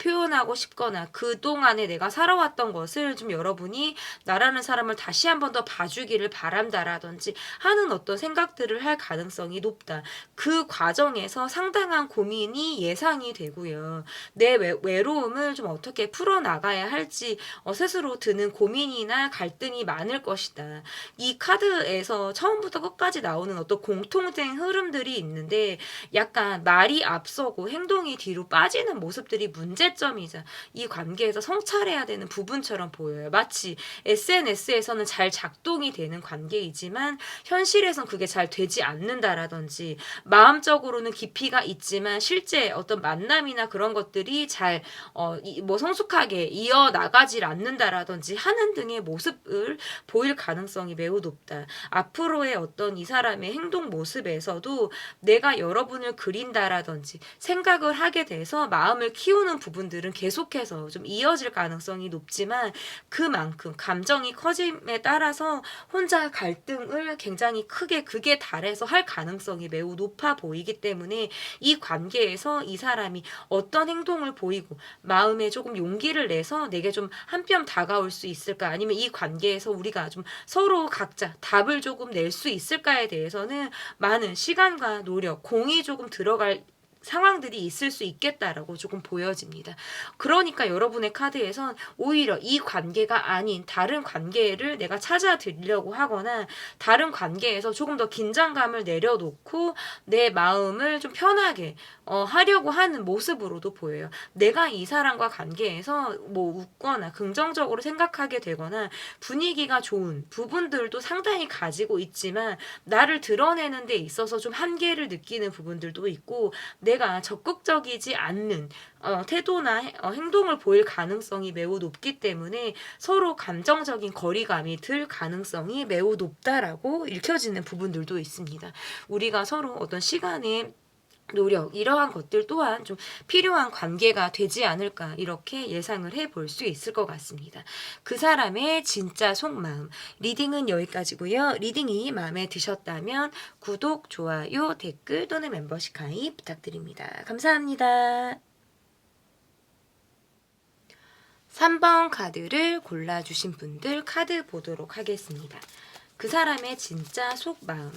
표현하고 싶거나 그동안에 내가 살아왔던 것을 좀 여러분이 나라는 사람을 다시 한 번 더 봐주기를 바란다라든지 하는 어떤 생각들을 할 가능성이 높다. 그 과정에서 상당한 고민이 예상이 되고요. 내 외로움을 좀 어떻게 풀어나가야 할지 스스로 드는 고민이나 갈등이 많을 것이다. 이 카드에서 처음부터 끝까지 나오는 어떤 공통된 흐름들이 있는데 약간 말이 앞서고 행동이 뒤로 빠지는 모습들이 문제점이자 이 관계에서 성찰해야 되는 부분처럼 보여요. 마치 SNS에서는 잘 작동이 되는 관계이지만 현실에선 그게 잘 되지 않는다라든지 마음적으로는 깊이가 있지만 실제 어떤 만남이나 그런 것들이 잘 성숙하게 이어나가질 않는다라든지 하는 등의 모습을 보일 가능성이 매우 높다. 앞으로의 어떤 이 사람의 행동 모습에서도 내가 여러분을 그린다라든지 생각을 하게 돼서 마음을 키우는 부분들은 계속해서 좀 이어질 가능성이 높지만 그만큼 감정이 커짐에 따라서 혼자 갈등을 굉장히 크게 극에 달해서 할 가능성이 매우 높아 보이기 때문에 이 관계에서 이 사람이 어떤 행동을 보이고 마음에 조금 용기를 내서 내게 좀 한 뼘 다가올 수 있을까, 아니면 이 관계에서 우리가 좀 서로 각자 답을 조금 낼 수 있을까에 대해서는 많은 시간과 노력, 공이 조금 들어갈 상황들이 있을 수 있겠다라고 조금 보여집니다. 그러니까 여러분의 카드에선 오히려 이 관계가 아닌 다른 관계를 내가 찾아들려고 하거나 다른 관계에서 조금 더 긴장감을 내려놓고 내 마음을 좀 편하게 하려고 하는 모습으로도 보여요. 내가 이 사람과 관계에서 웃거나 긍정적으로 생각하게 되거나 분위기가 좋은 부분들도 상당히 가지고 있지만 나를 드러내는 데 있어서 좀 한계를 느끼는 부분들도 있고 내가 적극적이지 않는 태도나 행동을 보일 가능성이 매우 높기 때문에 서로 감정적인 거리감이 들 가능성이 매우 높다라고 읽혀지는 부분들도 있습니다. 우리가 서로 어떤 시간에 노력 이러한 것들 또한 좀 필요한 관계가 되지 않을까 이렇게 예상을 해볼 수 있을 것 같습니다. 그 사람의 진짜 속마음 리딩은 여기까지고요. 리딩이 마음에 드셨다면 구독, 좋아요, 댓글 또는 멤버십 가입 부탁드립니다. 감사합니다. 3번 카드를 골라주신 분들 카드 보도록 하겠습니다. 그 사람의 진짜 속마음.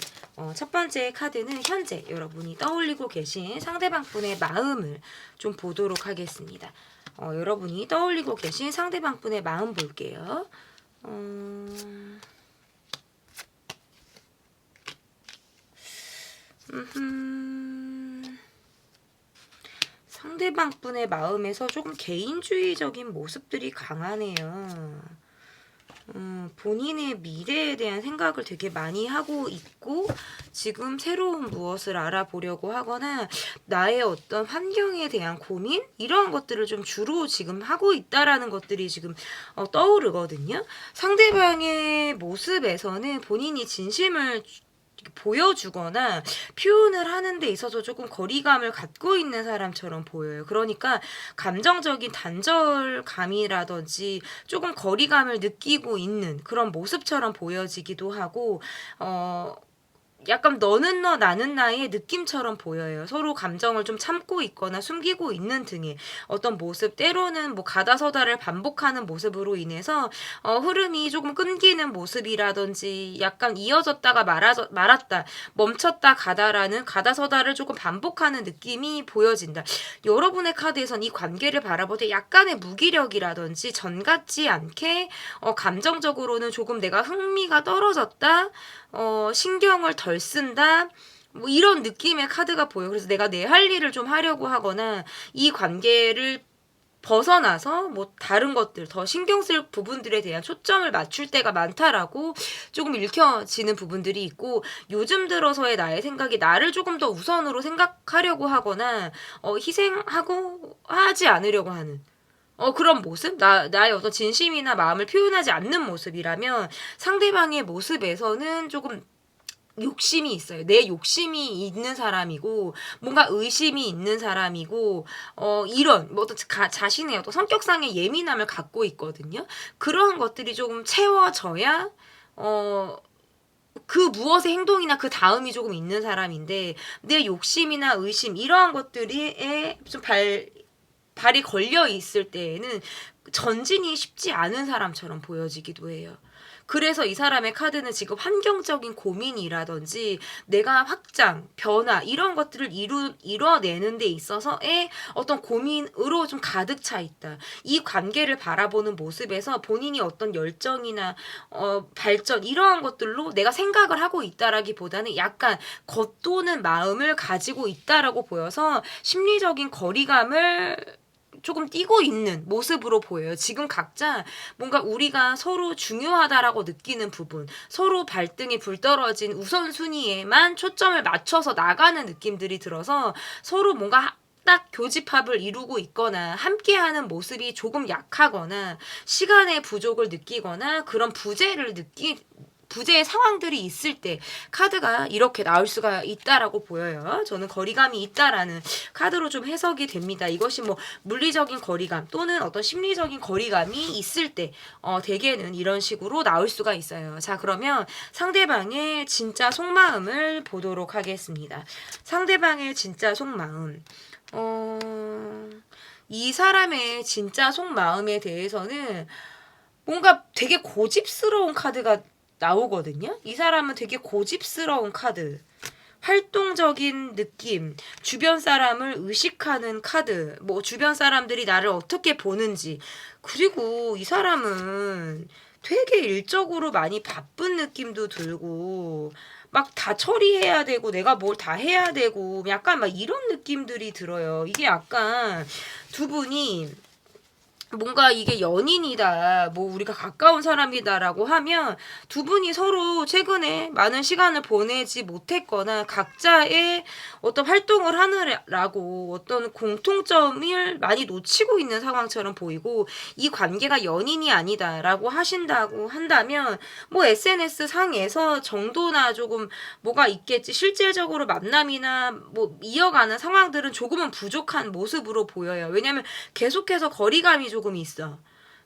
첫 번째 카드는 현재 여러분이 떠올리고 계신 상대방 분의 마음을 좀 보도록 하겠습니다. 여러분이 떠올리고 계신 상대방 분의 마음 볼게요. 상대방 분의 마음에서 조금 개인주의적인 모습들이 강하네요. 본인의 미래에 대한 생각을 되게 많이 하고 있고 지금 새로운 무엇을 알아보려고 하거나 나의 어떤 환경에 대한 고민 이러한 것들을 좀 주로 지금 하고 있다라는 것들이 지금 떠오르거든요. 상대방의 모습에서는 본인이 진심을 보여주거나 표현을 하는 데 있어서 조금 거리감을 갖고 있는 사람처럼 보여요. 그러니까 감정적인 단절감이라든지 조금 거리감을 느끼고 있는 그런 모습처럼 보여지기도 하고 약간 너는 너 나는 나의 느낌처럼 보여요. 서로 감정을 좀 참고 있거나 숨기고 있는 등의 어떤 모습 때로는 뭐 가다서다를 반복하는 모습으로 인해서 흐름이 조금 끊기는 모습이라든지 약간 이어졌다가 말았다 멈췄다 가다라는 가다서다를 조금 반복하는 느낌이 보여진다. 여러분의 카드에선 이 관계를 바라볼 때 약간의 무기력이라든지 전 같지 않게 감정적으로는 조금 내가 흥미가 떨어졌다. 신경을 덜 쓴다. 뭐 이런 느낌의 카드가 보여. 그래서 내가 내 할 일을 좀 하려고 하거나 이 관계를 벗어나서 뭐 다른 것들 더 신경 쓸 부분들에 대한 초점을 맞출 때가 많다라고 조금 읽혀지는 부분들이 있고 요즘 들어서의 나의 생각이 나를 조금 더 우선으로 생각하려고 하거나 희생하고 하지 않으려고 하는 그런 모습? 나의 어떤 진심이나 마음을 표현하지 않는 모습이라면 상대방의 모습에서는 조금 욕심이 있어요. 내 욕심이 있는 사람이고 뭔가 의심이 있는 사람이고 이런 뭐 어떤 자신의 어떤 성격상의 예민함을 갖고 있거든요. 그러한 것들이 조금 채워져야 그 무엇의 행동이나 그 다음이 조금 있는 사람인데 내 욕심이나 의심 이러한 것들이 좀 발이 걸려 있을 때에는 전진이 쉽지 않은 사람처럼 보여지기도 해요. 그래서 이 사람의 카드는 지금 환경적인 고민이라든지 내가 확장, 변화 이런 것들을 이뤄내는 데 있어서의 어떤 고민으로 좀 가득 차 있다. 이 관계를 바라보는 모습에서 본인이 어떤 열정이나 발전 이러한 것들로 내가 생각을 하고 있다라기보다는 약간 겉도는 마음을 가지고 있다라고 보여서 심리적인 거리감을 조금 띄고 있는 모습으로 보여요. 지금 각자 뭔가 우리가 서로 중요하다라고 느끼는 부분, 서로 발등에 불 떨어진 우선순위에만 초점을 맞춰서 나가는 느낌들이 들어서 서로 뭔가 딱 교집합을 이루고 있거나 함께하는 모습이 조금 약하거나 시간의 부족을 느끼거나 그런 부재의 상황들이 있을 때 카드가 이렇게 나올 수가 있다라고 보여요. 저는 거리감이 있다라는 카드로 좀 해석이 됩니다. 이것이 뭐 물리적인 거리감 또는 어떤 심리적인 거리감이 있을 때 대개는 이런 식으로 나올 수가 있어요. 자, 그러면 상대방의 진짜 속마음을 보도록 하겠습니다. 상대방의 진짜 속마음. 이 사람의 진짜 속마음에 대해서는 뭔가 되게 고집스러운 카드가 나오거든요. 이 사람은 되게 고집스러운 카드. 활동적인 느낌, 주변 사람을 의식하는 카드, 뭐 주변 사람들이 나를 어떻게 보는지, 그리고 이 사람은 되게 일적으로 많이 바쁜 느낌도 들고, 막 다 처리해야 되고, 내가 뭘 다 해야 되고, 약간 막 이런 느낌들이 들어요. 이게 약간 두 분이 뭔가 이게 연인이다, 뭐 우리가 가까운 사람이다라고 하면 두 분이 서로 최근에 많은 시간을 보내지 못했거나 각자의 어떤 활동을 하느라고 어떤 공통점을 많이 놓치고 있는 상황처럼 보이고, 이 관계가 연인이 아니다라고 하신다고 한다면 뭐 SNS 상에서 정도나 조금 뭐가 있겠지, 실질적으로 만남이나 뭐 이어가는 상황들은 조금은 부족한 모습으로 보여요. 왜냐면 계속해서 거리감이 조금 있어.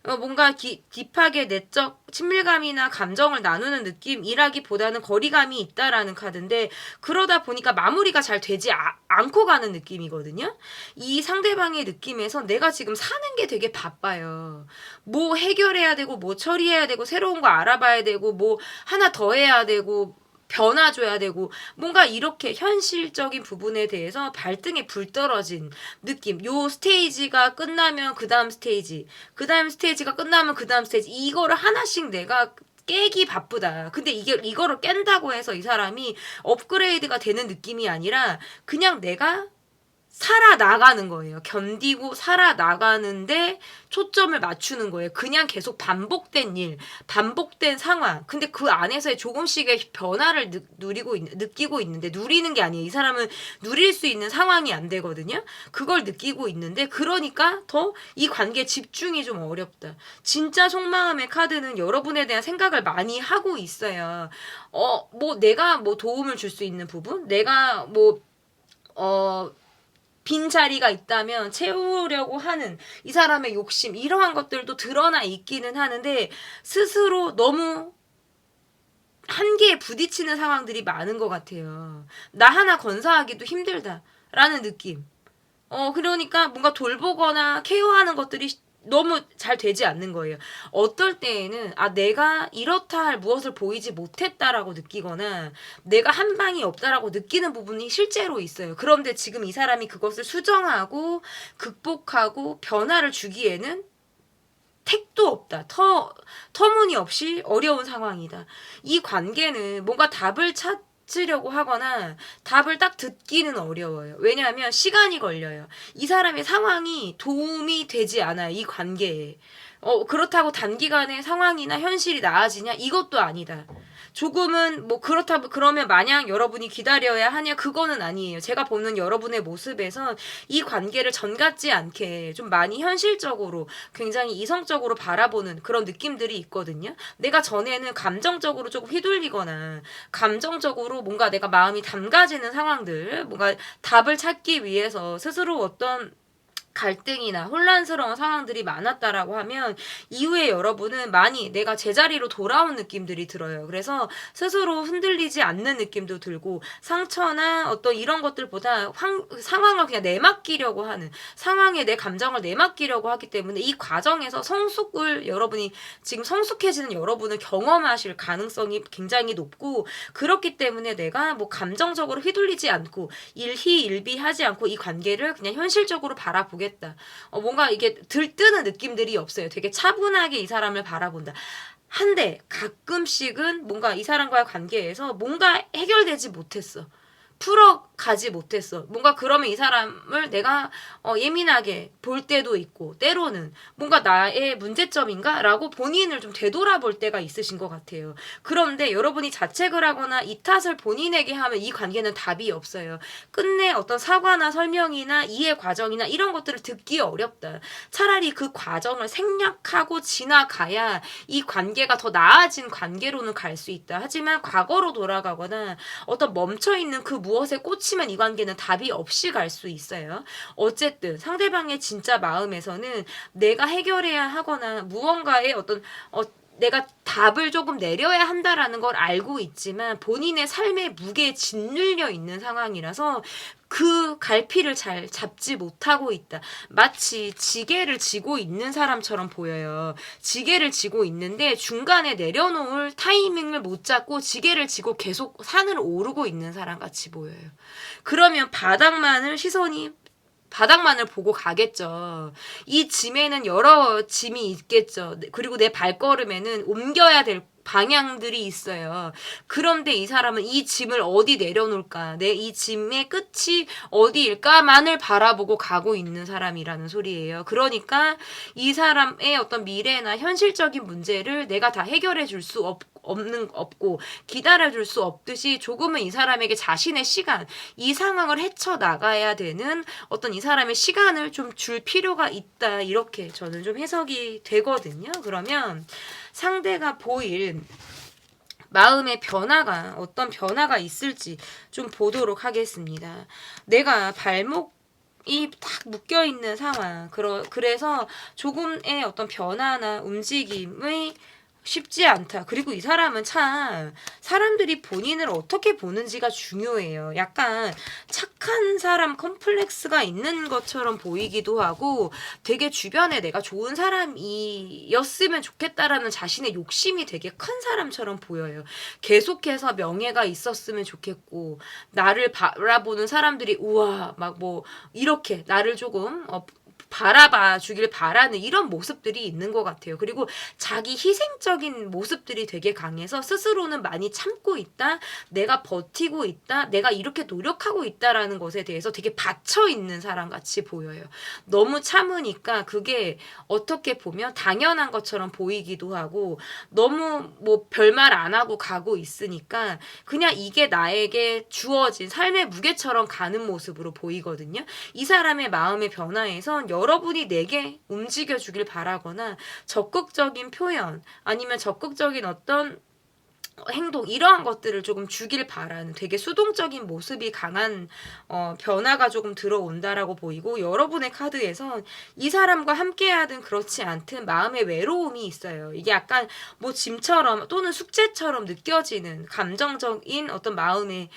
뭔가 딥하게 내적 친밀감이나 감정을 나누는 느낌이라기보다는 거리감이 있다라는 카드인데, 그러다 보니까 마무리가 잘 되지 않고 가는 느낌이거든요. 이 상대방의 느낌에서 내가 지금 사는 게 되게 바빠요. 뭐 해결해야 되고, 뭐 처리해야 되고, 새로운 거 알아봐야 되고, 뭐 하나 더 해야 되고, 변화 줘야 되고, 뭔가 이렇게 현실적인 부분에 대해서 발등에 불 떨어진 느낌. 요 스테이지가 끝나면 그 다음 스테이지, 그 다음 스테이지가 끝나면 그 다음 스테이지, 이거를 하나씩 내가 깨기 바쁘다. 근데 이거를 깬다고 해서 이 사람이 업그레이드가 되는 느낌이 아니라 그냥 내가 살아나가는 거예요. 견디고 살아나가는데 초점을 맞추는 거예요. 그냥 계속 반복된 일, 반복된 상황. 근데 그 안에서의 조금씩의 변화를 느끼고 있는데, 누리는 게 아니에요. 이 사람은 누릴 수 있는 상황이 안 되거든요. 그걸 느끼고 있는데, 그러니까 더 이 관계에 집중이 좀 어렵다. 진짜 속마음의 카드는 여러분에 대한 생각을 많이 하고 있어요. 뭐 내가 뭐 도움을 줄 수 있는 부분? 내가 뭐 빈자리가 있다면 채우려고 하는 이 사람의 욕심, 이러한 것들도 드러나 있기는 하는데 스스로 너무 한계에 부딪히는 상황들이 많은 것 같아요. 나 하나 건사하기도 힘들다라는 느낌. 그러니까 뭔가 돌보거나 케어하는 것들이 너무 잘 되지 않는 거예요. 어떨 때에는 내가 이렇다 할 무엇을 보이지 못했다라고 느끼거나 내가 한 방이 없다라고 느끼는 부분이 실제로 있어요. 그런데 지금 이 사람이 그것을 수정하고 극복하고 변화를 주기에는 택도 없다. 터무니없이 어려운 상황이다. 이 관계는 뭔가 답을 찾으려고 하거나 답을 딱 듣기는 어려워요. 왜냐하면 시간이 걸려요. 이 사람의 상황이 도움이 되지 않아요. 이 관계에. 그렇다고 단기간에 상황이나 현실이 나아지냐? 이것도 아니다. 조금은 뭐 그렇다고 그러면 마냥 여러분이 기다려야 하냐? 그거는 아니에요. 제가 보는 여러분의 모습에선 이 관계를 전 같지 않게 좀 많이 현실적으로, 굉장히 이성적으로 바라보는 그런 느낌들이 있거든요. 내가 전에는 감정적으로 조금 휘둘리거나 감정적으로 뭔가 내가 마음이 담가지는 상황들, 뭔가 답을 찾기 위해서 스스로 어떤 갈등이나 혼란스러운 상황들이 많았다라고 하면 이후에 여러분은 많이 내가 제자리로 돌아온 느낌들이 들어요. 그래서 스스로 흔들리지 않는 느낌도 들고, 상처나 어떤 이런 것들보다 상황을 그냥 내맡기려고 하는, 상황에 내 감정을 내맡기려고 하기 때문에 이 과정에서 여러분이 지금 성숙해지는 여러분을 경험하실 가능성이 굉장히 높고, 그렇기 때문에 내가 뭐 감정적으로 휘둘리지 않고 일희일비하지 않고 이 관계를 그냥 현실적으로 바라보겠다. 뭔가 이게 들뜨는 느낌들이 없어요. 되게 차분하게 이 사람을 바라본다. 한데 가끔씩은 뭔가 이 사람과의 관계에서 뭔가 해결되지 못했어. 풀어가지 못했어. 뭔가 그러면 이 사람을 내가 예민하게 볼 때도 있고, 때로는 뭔가 나의 문제점인가? 라고 본인을 좀 되돌아볼 때가 있으신 것 같아요. 그런데 여러분이 자책을 하거나 이 탓을 본인에게 하면 이 관계는 답이 없어요. 끝내 어떤 사과나 설명이나 이해 과정이나 이런 것들을 듣기 어렵다. 차라리 그 과정을 생략하고 지나가야 이 관계가 더 나아진 관계로는 갈 수 있다. 하지만 과거로 돌아가거나 어떤 멈춰있는 그 무엇에 꽂히면 이 관계는 답이 없이 갈 수 있어요. 어쨌든 상대방의 진짜 마음에서는 내가 해결해야 하거나 무언가의 어떤 내가 답을 조금 내려야 한다라는 걸 알고 있지만 본인의 삶의 무게에 짓눌려 있는 상황이라서 그 갈피를 잘 잡지 못하고 있다. 마치 지게를 지고 있는 사람처럼 보여요. 지게를 지고 있는데 중간에 내려놓을 타이밍을 못 잡고 지게를 지고 계속 산을 오르고 있는 사람 같이 보여요. 그러면 바닥만을 보고 가겠죠. 이 짐에는 여러 짐이 있겠죠. 그리고 내 발걸음에는 옮겨야 될 방향들이 있어요. 그런데 이 사람은 이 짐을 어디 내려놓을까? 내 이 짐의 끝이 어디일까만을 바라보고 가고 있는 사람이라는 소리예요. 그러니까 이 사람의 어떤 미래나 현실적인 문제를 내가 다 해결해 줄 수 없고 기다려줄 수 없듯이 조금은 이 사람에게 자신의 시간, 이 상황을 헤쳐나가야 되는 어떤 이 사람의 시간을 좀 줄 필요가 있다. 이렇게 저는 좀 해석이 되거든요. 그러면 상대가 보일 마음의 변화가 어떤 변화가 있을지 좀 보도록 하겠습니다. 내가 발목이 딱 묶여있는 상황. 그래서 조금의 어떤 변화나 움직임의 쉽지 않다. 그리고 이 사람은 참 사람들이 본인을 어떻게 보는지가 중요해요. 약간 착한 사람 컴플렉스가 있는 것처럼 보이기도 하고 되게 주변에 내가 좋은 사람이었으면 좋겠다라는 자신의 욕심이 되게 큰 사람처럼 보여요. 계속해서 명예가 있었으면 좋겠고 나를 바라보는 사람들이 우와 막 뭐 이렇게 나를 조금 바라봐 주길 바라는 이런 모습들이 있는 것 같아요. 그리고 자기 희생적인 모습들이 되게 강해서 스스로는 많이 참고 있다. 내가 버티고 있다. 내가 이렇게 노력하고 있다라는 것에 대해서 되게 받쳐 있는 사람 같이 보여요. 너무 참으니까 그게 어떻게 보면 당연한 것처럼 보이기도 하고 너무 뭐 별말 안 하고 가고 있으니까 그냥 이게 나에게 주어진 삶의 무게처럼 가는 모습으로 보이거든요. 이 사람의 마음의 변화에선 여러분이 내게 움직여주길 바라거나 적극적인 표현 아니면 적극적인 어떤 행동 이러한 것들을 조금 주길 바라는 되게 수동적인 모습이 강한 변화가 조금 들어온다라고 보이고 여러분의 카드에선 이 사람과 함께하든 그렇지 않든 마음의 외로움이 있어요. 이게 약간 뭐 짐처럼 또는 숙제처럼 느껴지는 감정적인 어떤 마음의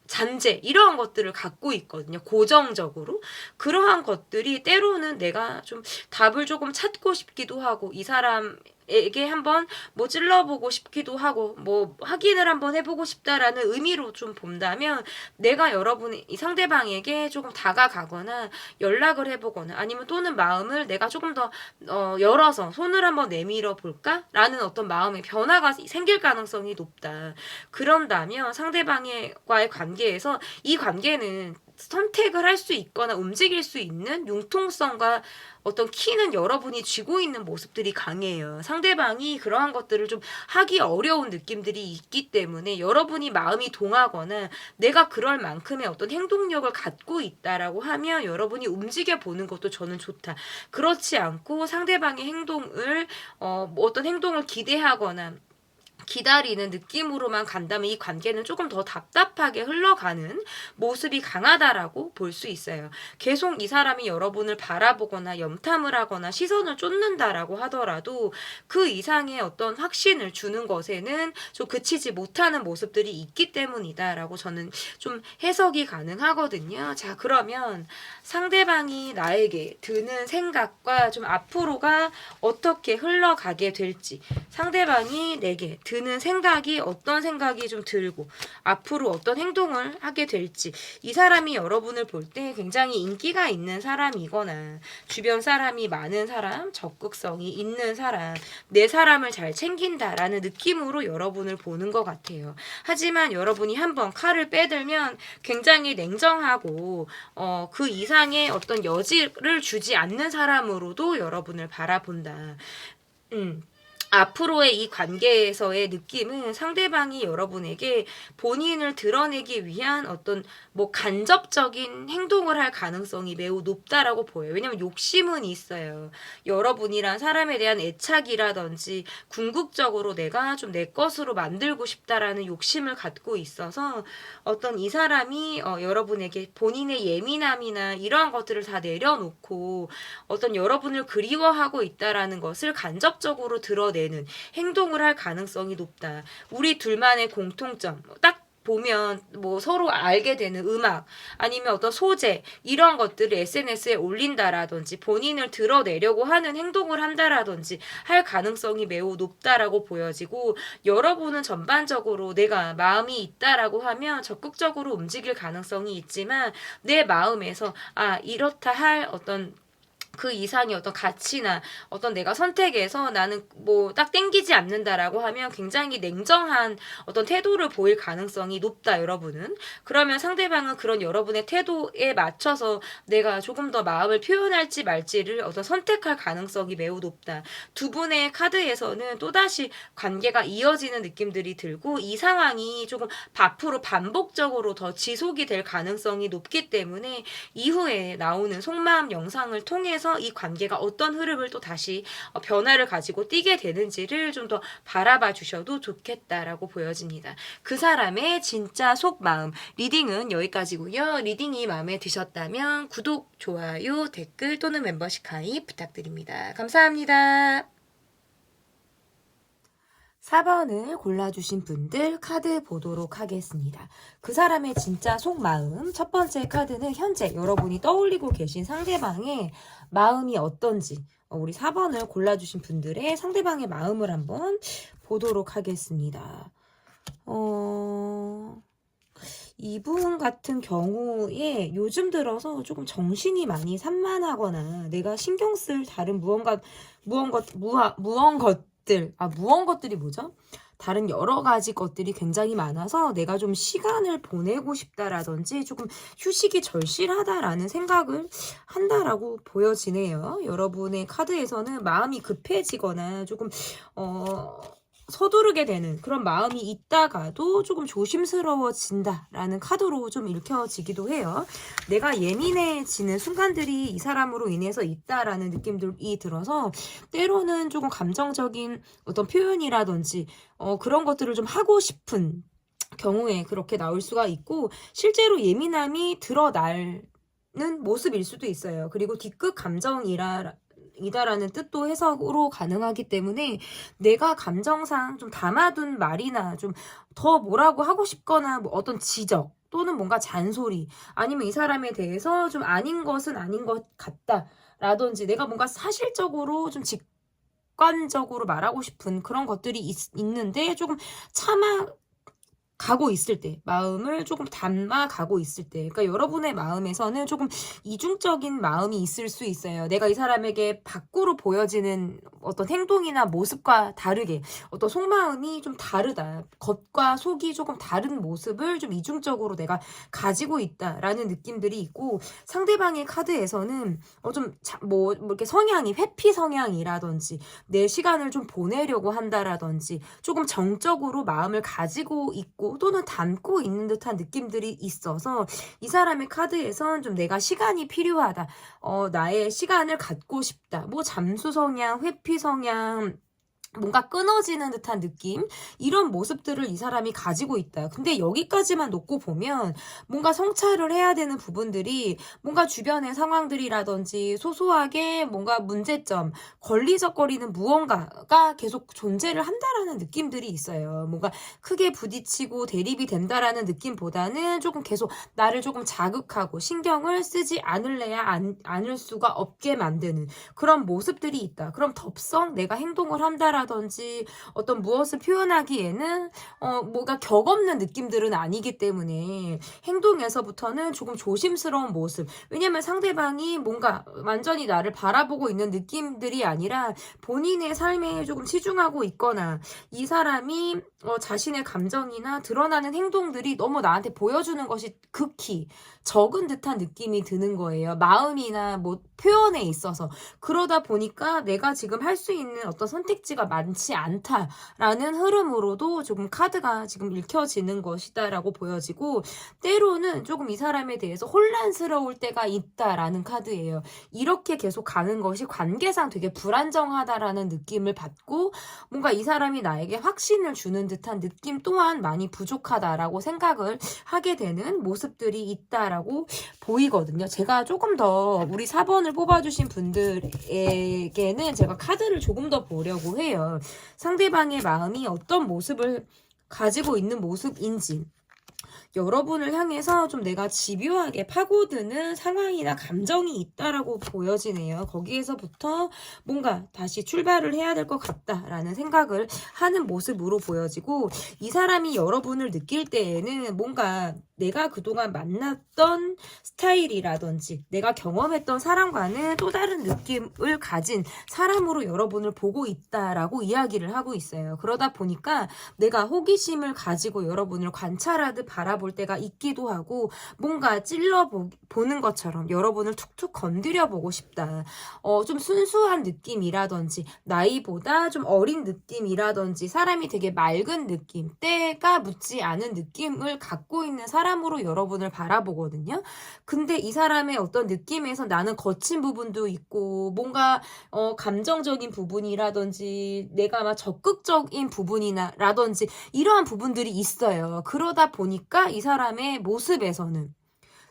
잔재 이러한 것들을 갖고 있거든요. 고정적으로. 그러한 것들이 때로는 내가 좀 답을 조금 찾고 싶기도 하고 이 사람에게 한번 뭐 찔러보고 싶기도 하고 뭐 확인을 한번 해보고 싶다라는 의미로 좀 본다면 내가 여러분이 이 상대방에게 조금 다가가거나 연락을 해보거나 아니면 또는 마음을 내가 조금 더 열어서 손을 한번 내밀어 볼까라는 어떤 마음의 변화가 생길 가능성이 높다. 그런다면 상대방과의 관계에서 이 관계는 선택을 할 수 있거나 움직일 수 있는 융통성과 어떤 키는 여러분이 쥐고 있는 모습들이 강해요. 상대방이 그러한 것들을 좀 하기 어려운 느낌들이 있기 때문에 여러분이 마음이 동하거나 내가 그럴 만큼의 어떤 행동력을 갖고 있다라고 하면 여러분이 움직여 보는 것도 저는 좋다. 그렇지 않고 상대방의 행동을 뭐 어떤 행동을 기대하거나 기다리는 느낌으로만 간다면 이 관계는 조금 더 답답하게 흘러가는 모습이 강하다라고 볼 수 있어요. 계속 이 사람이 여러분을 바라보거나 염탐을 하거나 시선을 쫓는다라고 하더라도 그 이상의 어떤 확신을 주는 것에는 좀 그치지 못하는 모습들이 있기 때문이다라고 저는 좀 해석이 가능하거든요. 자, 그러면 상대방이 나에게 드는 생각과 좀 앞으로가 어떻게 흘러가게 될지 상대방이 내게 드는 생각이 어떤 생각이 좀 들고 앞으로 어떤 행동을 하게 될지 이 사람이 여러분을 볼 때 굉장히 인기가 있는 사람이거나 주변 사람이 많은 사람, 적극성이 있는 사람, 내 사람을 잘 챙긴다라는 느낌으로 여러분을 보는 것 같아요. 하지만 여러분이 한번 칼을 빼들면 굉장히 냉정하고 그 이상의 어떤 여지를 주지 않는 사람으로도 여러분을 바라본다. 앞으로의 이 관계에서의 느낌은 상대방이 여러분에게 본인을 드러내기 위한 어떤 뭐 간접적인 행동을 할 가능성이 매우 높다라고 보여요. 왜냐면 욕심은 있어요. 여러분이란 사람에 대한 애착이라든지 궁극적으로 내가 좀 내 것으로 만들고 싶다라는 욕심을 갖고 있어서 어떤 이 사람이 여러분에게 본인의 예민함이나 이러한 것들을 다 내려놓고 어떤 여러분을 그리워하고 있다라는 것을 간접적으로 드러내는 행동을 할 가능성이 높다. 우리 둘만의 공통점 딱 보면 뭐 서로 알게 되는 음악 아니면 어떤 소재 이런 것들을 SNS에 올린다라든지 본인을 드러내려고 하는 행동을 한다라든지 할 가능성이 매우 높다라고 보여지고 여러분은 전반적으로 내가 마음이 있다라고 하면 적극적으로 움직일 가능성이 있지만 내 마음에서 이렇다 할 어떤 그 이상의 어떤 가치나 어떤 내가 선택에서 나는 뭐 딱 땡기지 않는다라고 하면 굉장히 냉정한 어떤 태도를 보일 가능성이 높다, 여러분은. 그러면 상대방은 그런 여러분의 태도에 맞춰서 내가 조금 더 마음을 표현할지 말지를 어떤 선택할 가능성이 매우 높다. 두 분의 카드에서는 또다시 관계가 이어지는 느낌들이 들고 이 상황이 조금 앞으로 반복적으로 더 지속이 될 가능성이 높기 때문에 이후에 나오는 속마음 영상을 통해서 이 관계가 어떤 흐름을 또 다시 변화를 가지고 띠게 되는지를 좀 더 바라봐 주셔도 좋겠다라고 보여집니다. 그 사람의 진짜 속마음 리딩은 여기까지고요. 리딩이 마음에 드셨다면 구독, 좋아요, 댓글 또는 멤버십 가입 부탁드립니다. 감사합니다. 4번을 골라주신 분들 카드 보도록 하겠습니다. 그 사람의 진짜 속마음. 첫 번째 카드는 현재 여러분이 떠올리고 계신 상대방의 마음이 어떤지 우리 4번을 골라주신 분들의 상대방의 마음을 한번 보도록 하겠습니다. 이분 같은 경우에 요즘 들어서 조금 정신이 많이 산만하거나 내가 신경 쓸 다른 무언것들이 뭐죠? 다른 여러 가지 것들이 굉장히 많아서 내가 좀 시간을 보내고 싶다라든지 조금 휴식이 절실하다라는 생각을 한다라고 보여지네요. 여러분의 카드에서는 마음이 급해지거나 조금 서두르게 되는 그런 마음이 있다가도 조금 조심스러워진다라는 카드로 좀 읽혀지기도 해요. 내가 예민해지는 순간들이 이 사람으로 인해서 있다라는 느낌들이 들어서 때로는 조금 감정적인 어떤 표현이라든지 그런 것들을 좀 하고 싶은 경우에 그렇게 나올 수가 있고 실제로 예민함이 드러나는 모습일 수도 있어요. 그리고 뒤끝 감정이다라는 뜻도 해석으로 가능하기 때문에 내가 감정상 좀 담아둔 말이나 좀 더 뭐라고 하고 싶거나 뭐 어떤 지적 또는 뭔가 잔소리 아니면 이 사람에 대해서 좀 아닌 것은 아닌 것 같다 라든지 내가 뭔가 사실적으로 좀 직관적으로 말하고 싶은 그런 것들이 있는데 조금 가고 있을 때, 마음을 조금 담아 가고 있을 때, 그러니까 여러분의 마음에서는 조금 이중적인 마음이 있을 수 있어요. 내가 이 사람에게 밖으로 보여지는 어떤 행동이나 모습과 다르게 어떤 속마음이 좀 다르다. 겉과 속이 조금 다른 모습을 좀 이중적으로 내가 가지고 있다라는 느낌들이 있고 상대방의 카드에서는 뭐 이렇게 성향이 회피 성향이라든지 내 시간을 좀 보내려고 한다라든지 조금 정적으로 마음을 가지고 있고 또는 담고 있는 듯한 느낌들이 있어서 이 사람의 카드에선 좀 내가 시간이 필요하다. 나의 시간을 갖고 싶다. 뭐 잠수 성향, 회피 성향 뭔가 끊어지는 듯한 느낌 이런 모습들을 이 사람이 가지고 있다. 근데 여기까지만 놓고 보면 뭔가 성찰을 해야 되는 부분들이 뭔가 주변의 상황들이라든지 소소하게 뭔가 문제점 걸리적거리는 무언가가 계속 존재를 한다라는 느낌들이 있어요. 뭔가 크게 부딪히고 대립이 된다라는 느낌보다는 조금 계속 나를 조금 자극하고 신경을 쓰지 않을 수가 없게 만드는 그런 모습들이 있다. 그럼 덥석 내가 행동을 한다라든지 어떤 무엇을 표현하기에는 뭐가 격없는 느낌들은 아니기 때문에 행동에서부터는 조금 조심스러운 모습. 왜냐면 상대방이 뭔가 완전히 나를 바라보고 있는 느낌들이 아니라 본인의 삶에 조금 치중하고 있거나 이 사람이 자신의 감정이나 드러나는 행동들이 너무 나한테 보여주는 것이 극히 적은 듯한 느낌이 드는 거예요. 마음이나 뭐 표현에 있어서. 그러다 보니까 내가 지금 할 수 있는 어떤 선택지가 많지 않다라는 흐름으로도 조금 카드가 지금 읽혀지는 것이다라고 보여지고 때로는 조금 이 사람에 대해서 혼란스러울 때가 있다라는 카드예요. 이렇게 계속 가는 것이 관계상 되게 불안정하다라는 느낌을 받고 뭔가 이 사람이 나에게 확신을 주는 듯한 느낌 또한 많이 부족하다라고 생각을 하게 되는 모습들이 있다라고 보이거든요. 제가 조금 더 우리 4번을 뽑아주신 분들에게는 제가 카드를 조금 더 보려고 해요. 상대방의 마음이 어떤 모습을 가지고 있는 모습인지 여러분을 향해서 좀 내가 집요하게 파고드는 상황이나 감정이 있다라고 보여지네요. 거기에서부터 뭔가 다시 출발을 해야 될 것 같다라는 생각을 하는 모습으로 보여지고 이 사람이 여러분을 느낄 때에는 뭔가 내가 그동안 만났던 스타일이라든지 내가 경험했던 사람과는 또 다른 느낌을 가진 사람으로 여러분을 보고 있다라고 이야기를 하고 있어요. 그러다 보니까 내가 호기심을 가지고 여러분을 관찰하듯 바라볼 때가 있기도 하고 뭔가 보는 것처럼 여러분을 툭툭 건드려 보고 싶다. 좀 순수한 느낌이라든지 나이보다 좀 어린 느낌이라든지 사람이 되게 맑은 느낌, 때가 묻지 않은 느낌을 갖고 있는 사람으로 여러분을 바라보거든요. 근데 이 사람의 어떤 느낌에서 나는 거친 부분도 있고 뭔가 감정적인 부분이라든지 내가 막 적극적인 부분이라든지 이러한 부분들이 있어요. 그러다 보니까 이 사람의 모습에서는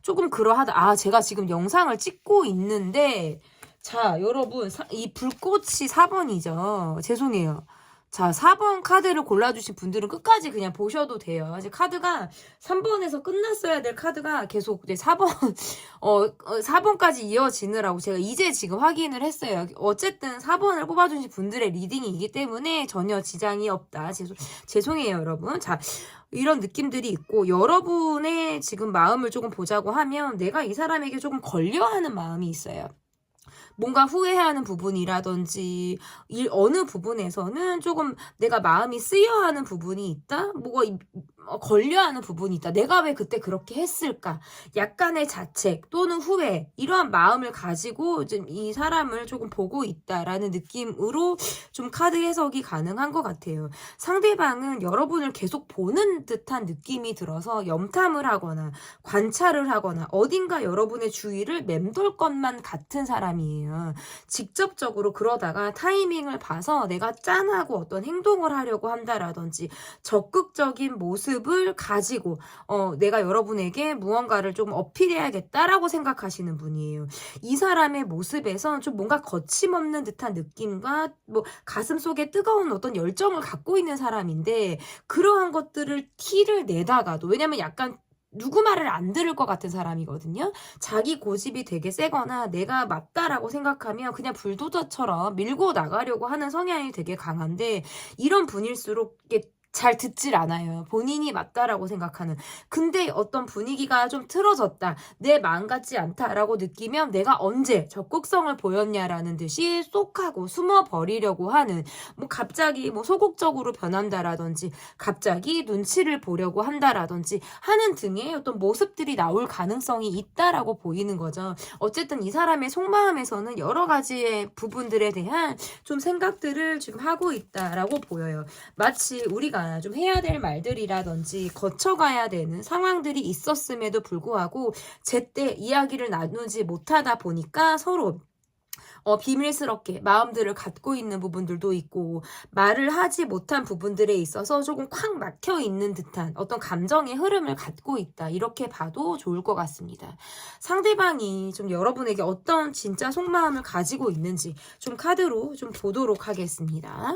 조금 그러하다. 제가 지금 영상을 찍고 있는데 자, 여러분 이 불꽃이 4번이죠. 죄송해요. 자, 4번 카드를 골라주신 분들은 끝까지 그냥 보셔도 돼요. 이제 카드가 3번에서 끝났어야 될 카드가 계속 이제 4번, 4번까지 이어지느라고 제가 이제 지금 확인을 했어요. 어쨌든 4번을 뽑아주신 분들의 리딩이기 때문에 전혀 지장이 없다. 죄송해요, 여러분. 자, 이런 느낌들이 있고, 여러분의 지금 마음을 조금 보자고 하면 내가 이 사람에게 조금 걸려하는 마음이 있어요. 뭔가 후회하는 부분이라든지 어느 부분에서는 조금 내가 마음이 쓰여하는 부분이 있다? 뭐가 걸려하는 부분이 있다. 내가 왜 그때 그렇게 했을까? 약간의 자책 또는 후회 이러한 마음을 가지고 좀 이 사람을 조금 보고 있다라는 느낌으로 좀 카드 해석이 가능한 것 같아요. 상대방은 여러분을 계속 보는 듯한 느낌이 들어서 염탐을 하거나 관찰을 하거나 어딘가 여러분의 주위를 맴돌 것만 같은 사람이에요. 직접적으로 그러다가 타이밍을 봐서 내가 짠하고 어떤 행동을 하려고 한다라든지 적극적인 모습을 가지고 내가 여러분에게 무언가를 좀 어필해야겠다라고 생각하시는 분이에요. 이 사람의 모습에서 좀 뭔가 거침없는 듯한 느낌과 뭐 가슴 속에 뜨거운 어떤 열정을 갖고 있는 사람인데 그러한 것들을 티를 내다가도 왜냐면 약간 누구 말을 안 들을 것 같은 사람이거든요. 자기 고집이 되게 세거나 내가 맞다라고 생각하면 그냥 불도저처럼 밀고 나가려고 하는 성향이 되게 강한데 이런 분일수록 잘 듣질 않아요. 본인이 맞다라고 생각하는. 근데 어떤 분위기가 좀 틀어졌다. 내 마음 같지 않다라고 느끼면 내가 언제 적극성을 보였냐라는 듯이 쏙하고 숨어버리려고 하는 뭐 갑자기 뭐 소극적으로 변한다라든지 갑자기 눈치를 보려고 한다라든지 하는 등의 어떤 모습들이 나올 가능성이 있다라고 보이는 거죠. 어쨌든 이 사람의 속마음에서는 여러 가지의 부분들에 대한 좀 생각들을 지금 하고 있다라고 보여요. 마치 우리가 좀 해야 될 말들이라든지 거쳐가야 되는 상황들이 있었음에도 불구하고 제때 이야기를 나누지 못하다 보니까 서로 비밀스럽게 마음들을 갖고 있는 부분들도 있고 말을 하지 못한 부분들에 있어서 조금 콱 막혀 있는 듯한 어떤 감정의 흐름을 갖고 있다. 이렇게 봐도 좋을 것 같습니다. 상대방이 좀 여러분에게 어떤 진짜 속마음을 가지고 있는지 좀 카드로 좀 보도록 하겠습니다.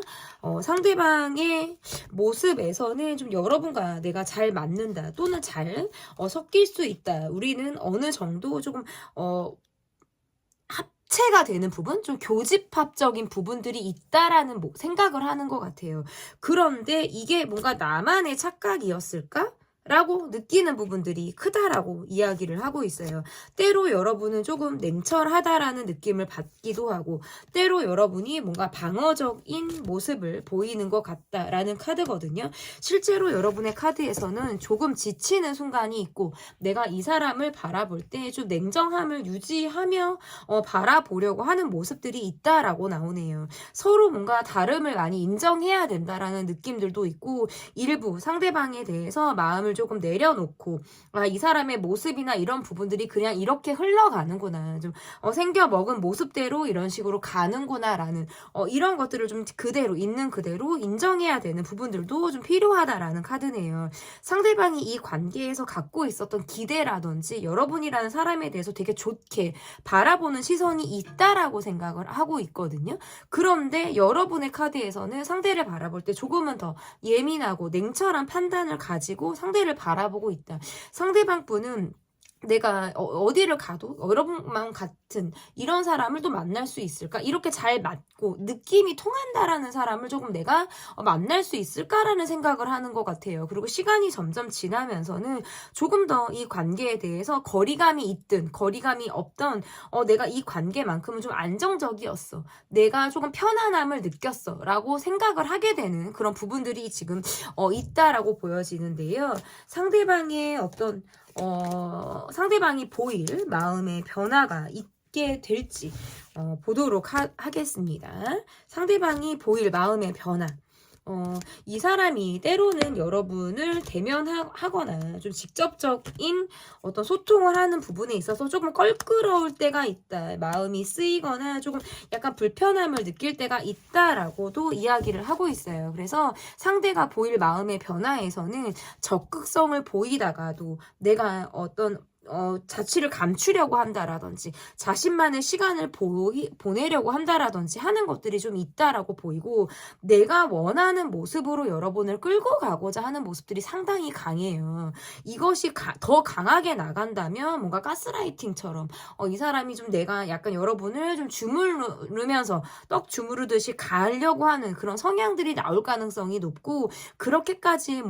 상대방의 모습에서는 좀 여러분과 내가 잘 맞는다 또는 잘 섞일 수 있다. 우리는 어느 정도 조금 합체가 되는 부분, 좀 교집합적인 부분들이 있다라는 생각을 하는 것 같아요. 그런데 이게 뭔가 나만의 착각이었을까? 라고 느끼는 부분들이 크다라고 이야기를 하고 있어요. 때로 여러분은 조금 냉철하다라는 느낌을 받기도 하고 때로 여러분이 뭔가 방어적인 모습을 보이는 것 같다라는 카드거든요. 실제로 여러분의 카드에서는 조금 지치는 순간이 있고 내가 이 사람을 바라볼 때 좀 냉정함을 유지하며 바라보려고 하는 모습들이 있다라고 나오네요. 서로 뭔가 다름을 많이 인정해야 된다라는 느낌들도 있고 일부 상대방에 대해서 마음을 조금 내려놓고 이 사람의 모습이나 이런 부분들이 그냥 이렇게 흘러가는구나. 좀 생겨 먹은 모습대로 이런 식으로 가는구나라는 이런 것들을 좀 그대로 있는 그대로 인정해야 되는 부분들도 좀 필요하다라는 카드네요. 상대방이 이 관계에서 갖고 있었던 기대라든지 여러분이라는 사람에 대해서 되게 좋게 바라보는 시선이 있다라고 생각을 하고 있거든요. 그런데 여러분의 카드에서는 상대를 바라볼 때 조금은 더 예민하고 냉철한 판단을 가지고 상대를 바라보고 있다. 상대방 분은 내가 어디를 가도 여러분만 같은 이런 사람을 또 만날 수 있을까? 이렇게 잘 맞고 느낌이 통한다라는 사람을 조금 내가 만날 수 있을까라는 생각을 하는 것 같아요. 그리고 시간이 점점 지나면서는 조금 더 이 관계에 대해서 거리감이 있든 거리감이 없던 내가 이 관계만큼은 좀 안정적이었어. 내가 조금 편안함을 느꼈어. 라고 생각을 하게 되는 그런 부분들이 지금 있다라고 보여지는데요. 상대방의 어떤 상대방이 보일 마음의 변화가 있게 될지 보도록 하겠습니다. 상대방이 보일 마음의 변화. 이 사람이 때로는 여러분을 대면하거나 좀 직접적인 어떤 소통을 하는 부분에 있어서 조금 껄끄러울 때가 있다. 마음이 쓰이거나 조금 약간 불편함을 느낄 때가 있다라고도 이야기를 하고 있어요. 그래서 상대가 보일 마음의 변화에서는 적극성을 보이다가도 내가 어떤 자취를 감추려고 한다라든지 자신만의 시간을 보내려고 한다라든지 하는 것들이 좀 있다라고 보이고 내가 원하는 모습으로 여러분을 끌고 가고자 하는 모습들이 상당히 강해요. 이것이 더 강하게 나간다면 뭔가 가스라이팅처럼 이 사람이 좀 내가 약간 여러분을 좀 주무르면서 떡 주무르듯이 가려고 하는 그런 성향들이 나올 가능성이 높고 그렇게까지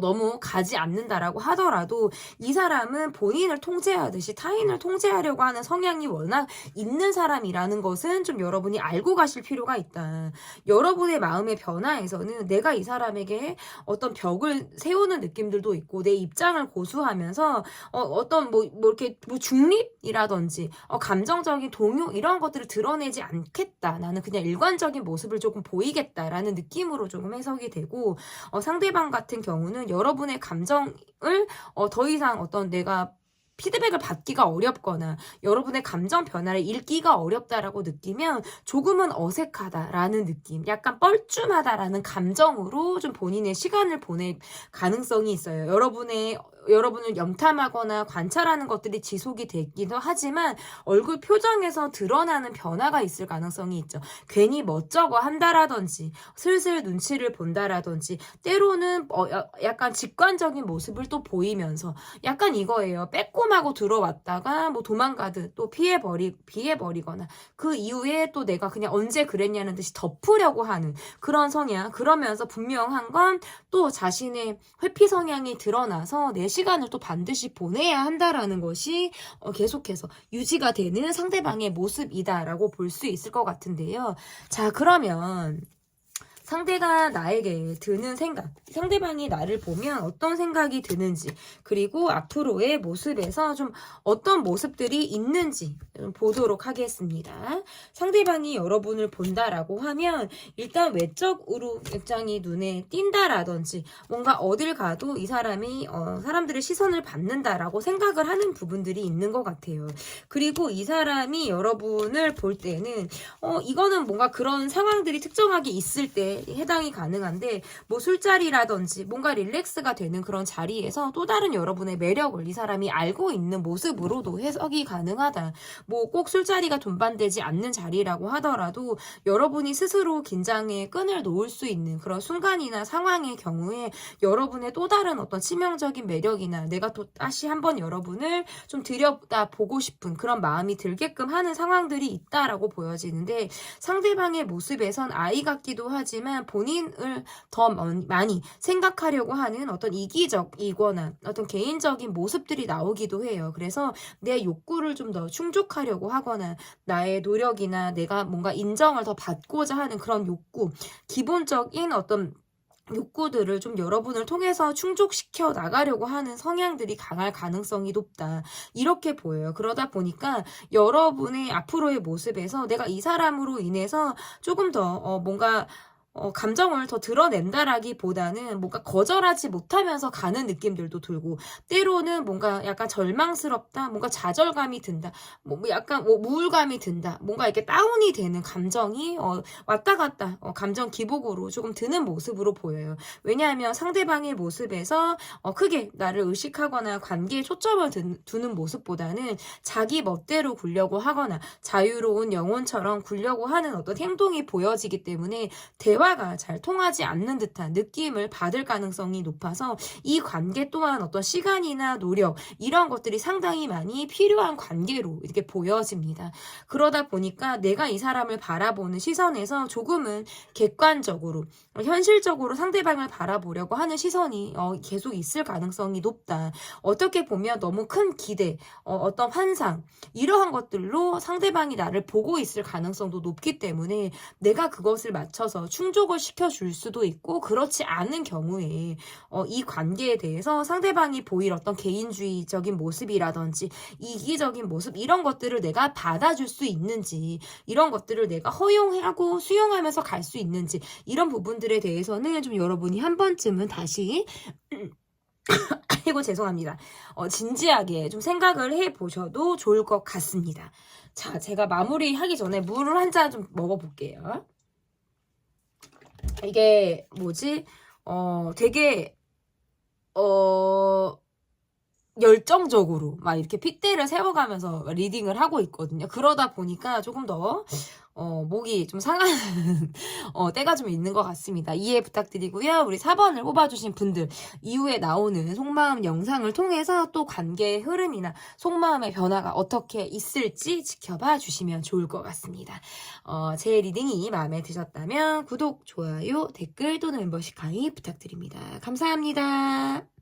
너무 가지 않는다라고 하더라도 이 사람은 본인을 통제하듯이 타인을 통제하려고 하는 성향이 워낙 있는 사람이라는 것은 좀 여러분이 알고 가실 필요가 있다. 여러분의 마음의 변화에서는 내가 이 사람에게 어떤 벽을 세우는 느낌들도 있고 내 입장을 고수하면서 어떤 이렇게 중립이라든지 감정적인 동요 이런 것들을 드러내지 않겠다. 나는 그냥 일관적인 모습을 조금 보이겠다라는 느낌으로 조금 해석이 되고 상대방 같은 경우는 여러분의 감정을 더 이상 어떤 내가 피드백을 받기가 어렵거나 여러분의 감정 변화를 읽기가 어렵다라고 느끼면 조금은 어색하다라는 느낌, 약간 뻘쭘하다라는 감정으로 좀 본인의 시간을 보낼 가능성이 있어요. 여러분을 염탐하거나 관찰하는 것들이 지속이 되기도 하지만 얼굴 표정에서 드러나는 변화가 있을 가능성이 있죠. 괜히 멋쩍어 한다라든지 슬슬 눈치를 본다라든지 때로는 약간 직관적인 모습을 또 보이면서 약간 이거예요. 빼꼼하고 들어왔다가 도망가듯 또 피해버리거나 그 이후에 또 내가 그냥 언제 그랬냐는 듯이 덮으려고 하는 그런 성향. 그러면서 분명한 건 또 자신의 회피 성향이 드러나서 내 시간을 또 반드시 보내야 한다라는 것이 계속해서 유지가 되는 상대방의 모습이다라고 볼 수 있을 것 같은데요. 자, 그러면 상대가 나에게 드는 생각, 상대방이 나를 보면 어떤 생각이 드는지, 그리고 앞으로의 모습에서 좀 어떤 모습들이 있는지 좀 보도록 하겠습니다. 상대방이 여러분을 본다라고 하면 일단 외적으로 굉장히 눈에 띈다라든지 뭔가 어딜 가도 이 사람이 사람들의 시선을 받는다라고 생각을 하는 부분들이 있는 것 같아요. 그리고 이 사람이 여러분을 볼 때는 이거는 뭔가 그런 상황들이 특정하게 있을 때 해당이 가능한데 술자리라든지 뭔가 릴렉스가 되는 그런 자리에서 또 다른 여러분의 매력을 이 사람이 알고 있는 모습으로도 해석이 가능하다. 꼭 술자리가 동반되지 않는 자리라고 하더라도 여러분이 스스로 긴장의 끈을 놓을 수 있는 그런 순간이나 상황의 경우에 여러분의 또 다른 어떤 치명적인 매력이나 내가 또 다시 한번 여러분을 좀 들여다보고 싶은 그런 마음이 들게끔 하는 상황들이 있다라고 보여지는데 상대방의 모습에선 아이 같기도 하지만 본인을 더 많이 생각하려고 하는 어떤 이기적이거나 어떤 개인적인 모습들이 나오기도 해요. 그래서 내 욕구를 좀 더 충족하려고 하거나 나의 노력이나 내가 뭔가 인정을 더 받고자 하는 그런 욕구, 기본적인 어떤 욕구들을 좀 여러분을 통해서 충족시켜 나가려고 하는 성향들이 강할 가능성이 높다. 이렇게 보여요. 그러다 보니까 여러분의 앞으로의 모습에서 내가 이 사람으로 인해서 조금 더 뭔가 감정을 더 드러낸다라기보다는 뭔가 거절하지 못하면서 가는 느낌들도 들고 때로는 뭔가 약간 절망스럽다, 뭔가 좌절감이 든다, 약간 우울감이 든다, 뭔가 이렇게 다운이 되는 감정이 왔다 갔다 감정 기복으로 조금 드는 모습으로 보여요. 왜냐하면 상대방의 모습에서 크게 나를 의식하거나 관계에 초점을 두는 모습보다는 자기 멋대로 굴려고 하거나 자유로운 영혼처럼 굴려고 하는 어떤 행동이 보여지기 때문에 대화 대화가 잘 통하지 않는 듯한 느낌을 받을 가능성이 높아서 이 관계 또한 어떤 시간이나 노력 이런 것들이 상당히 많이 필요한 관계로 이렇게 보여집니다. 그러다 보니까 내가 이 사람을 바라보는 시선에서 조금은 객관적으로 현실적으로 상대방을 바라보려고 하는 시선이 계속 있을 가능성이 높다. 어떻게 보면 너무 큰 기대, 어떤 환상 이러한 것들로 상대방이 나를 보고 있을 가능성도 높기 때문에 내가 그것을 맞춰서 충족을 시켜줄 수도 있고 그렇지 않은 경우에 이 관계에 대해서 상대방이 보일 어떤 개인주의적인 모습이라든지 이기적인 모습 이런 것들을 내가 받아줄 수 있는지 이런 것들을 내가 허용하고 수용하면서 갈 수 있는지 이런 부분들에 대해서는 좀 여러분이 한 번쯤은 다시 아이고 죄송합니다. 진지하게 좀 생각을 해보셔도 좋을 것 같습니다. 자, 제가 마무리하기 전에 물을 한 잔 좀 먹어볼게요. 이게 뭐지? 되게 열정적으로 막 이렇게 핏대를 세워가면서 리딩을 하고 있거든요. 그러다 보니까 조금 더 목이 좀 상하는 때가 좀 있는 것 같습니다. 이해 부탁드리고요. 우리 4번을 뽑아주신 분들 이후에 나오는 속마음 영상을 통해서 또 관계의 흐름이나 속마음의 변화가 어떻게 있을지 지켜봐 주시면 좋을 것 같습니다. 제 리딩이 마음에 드셨다면 구독, 좋아요, 댓글 또는 멤버십 가입 부탁드립니다. 감사합니다.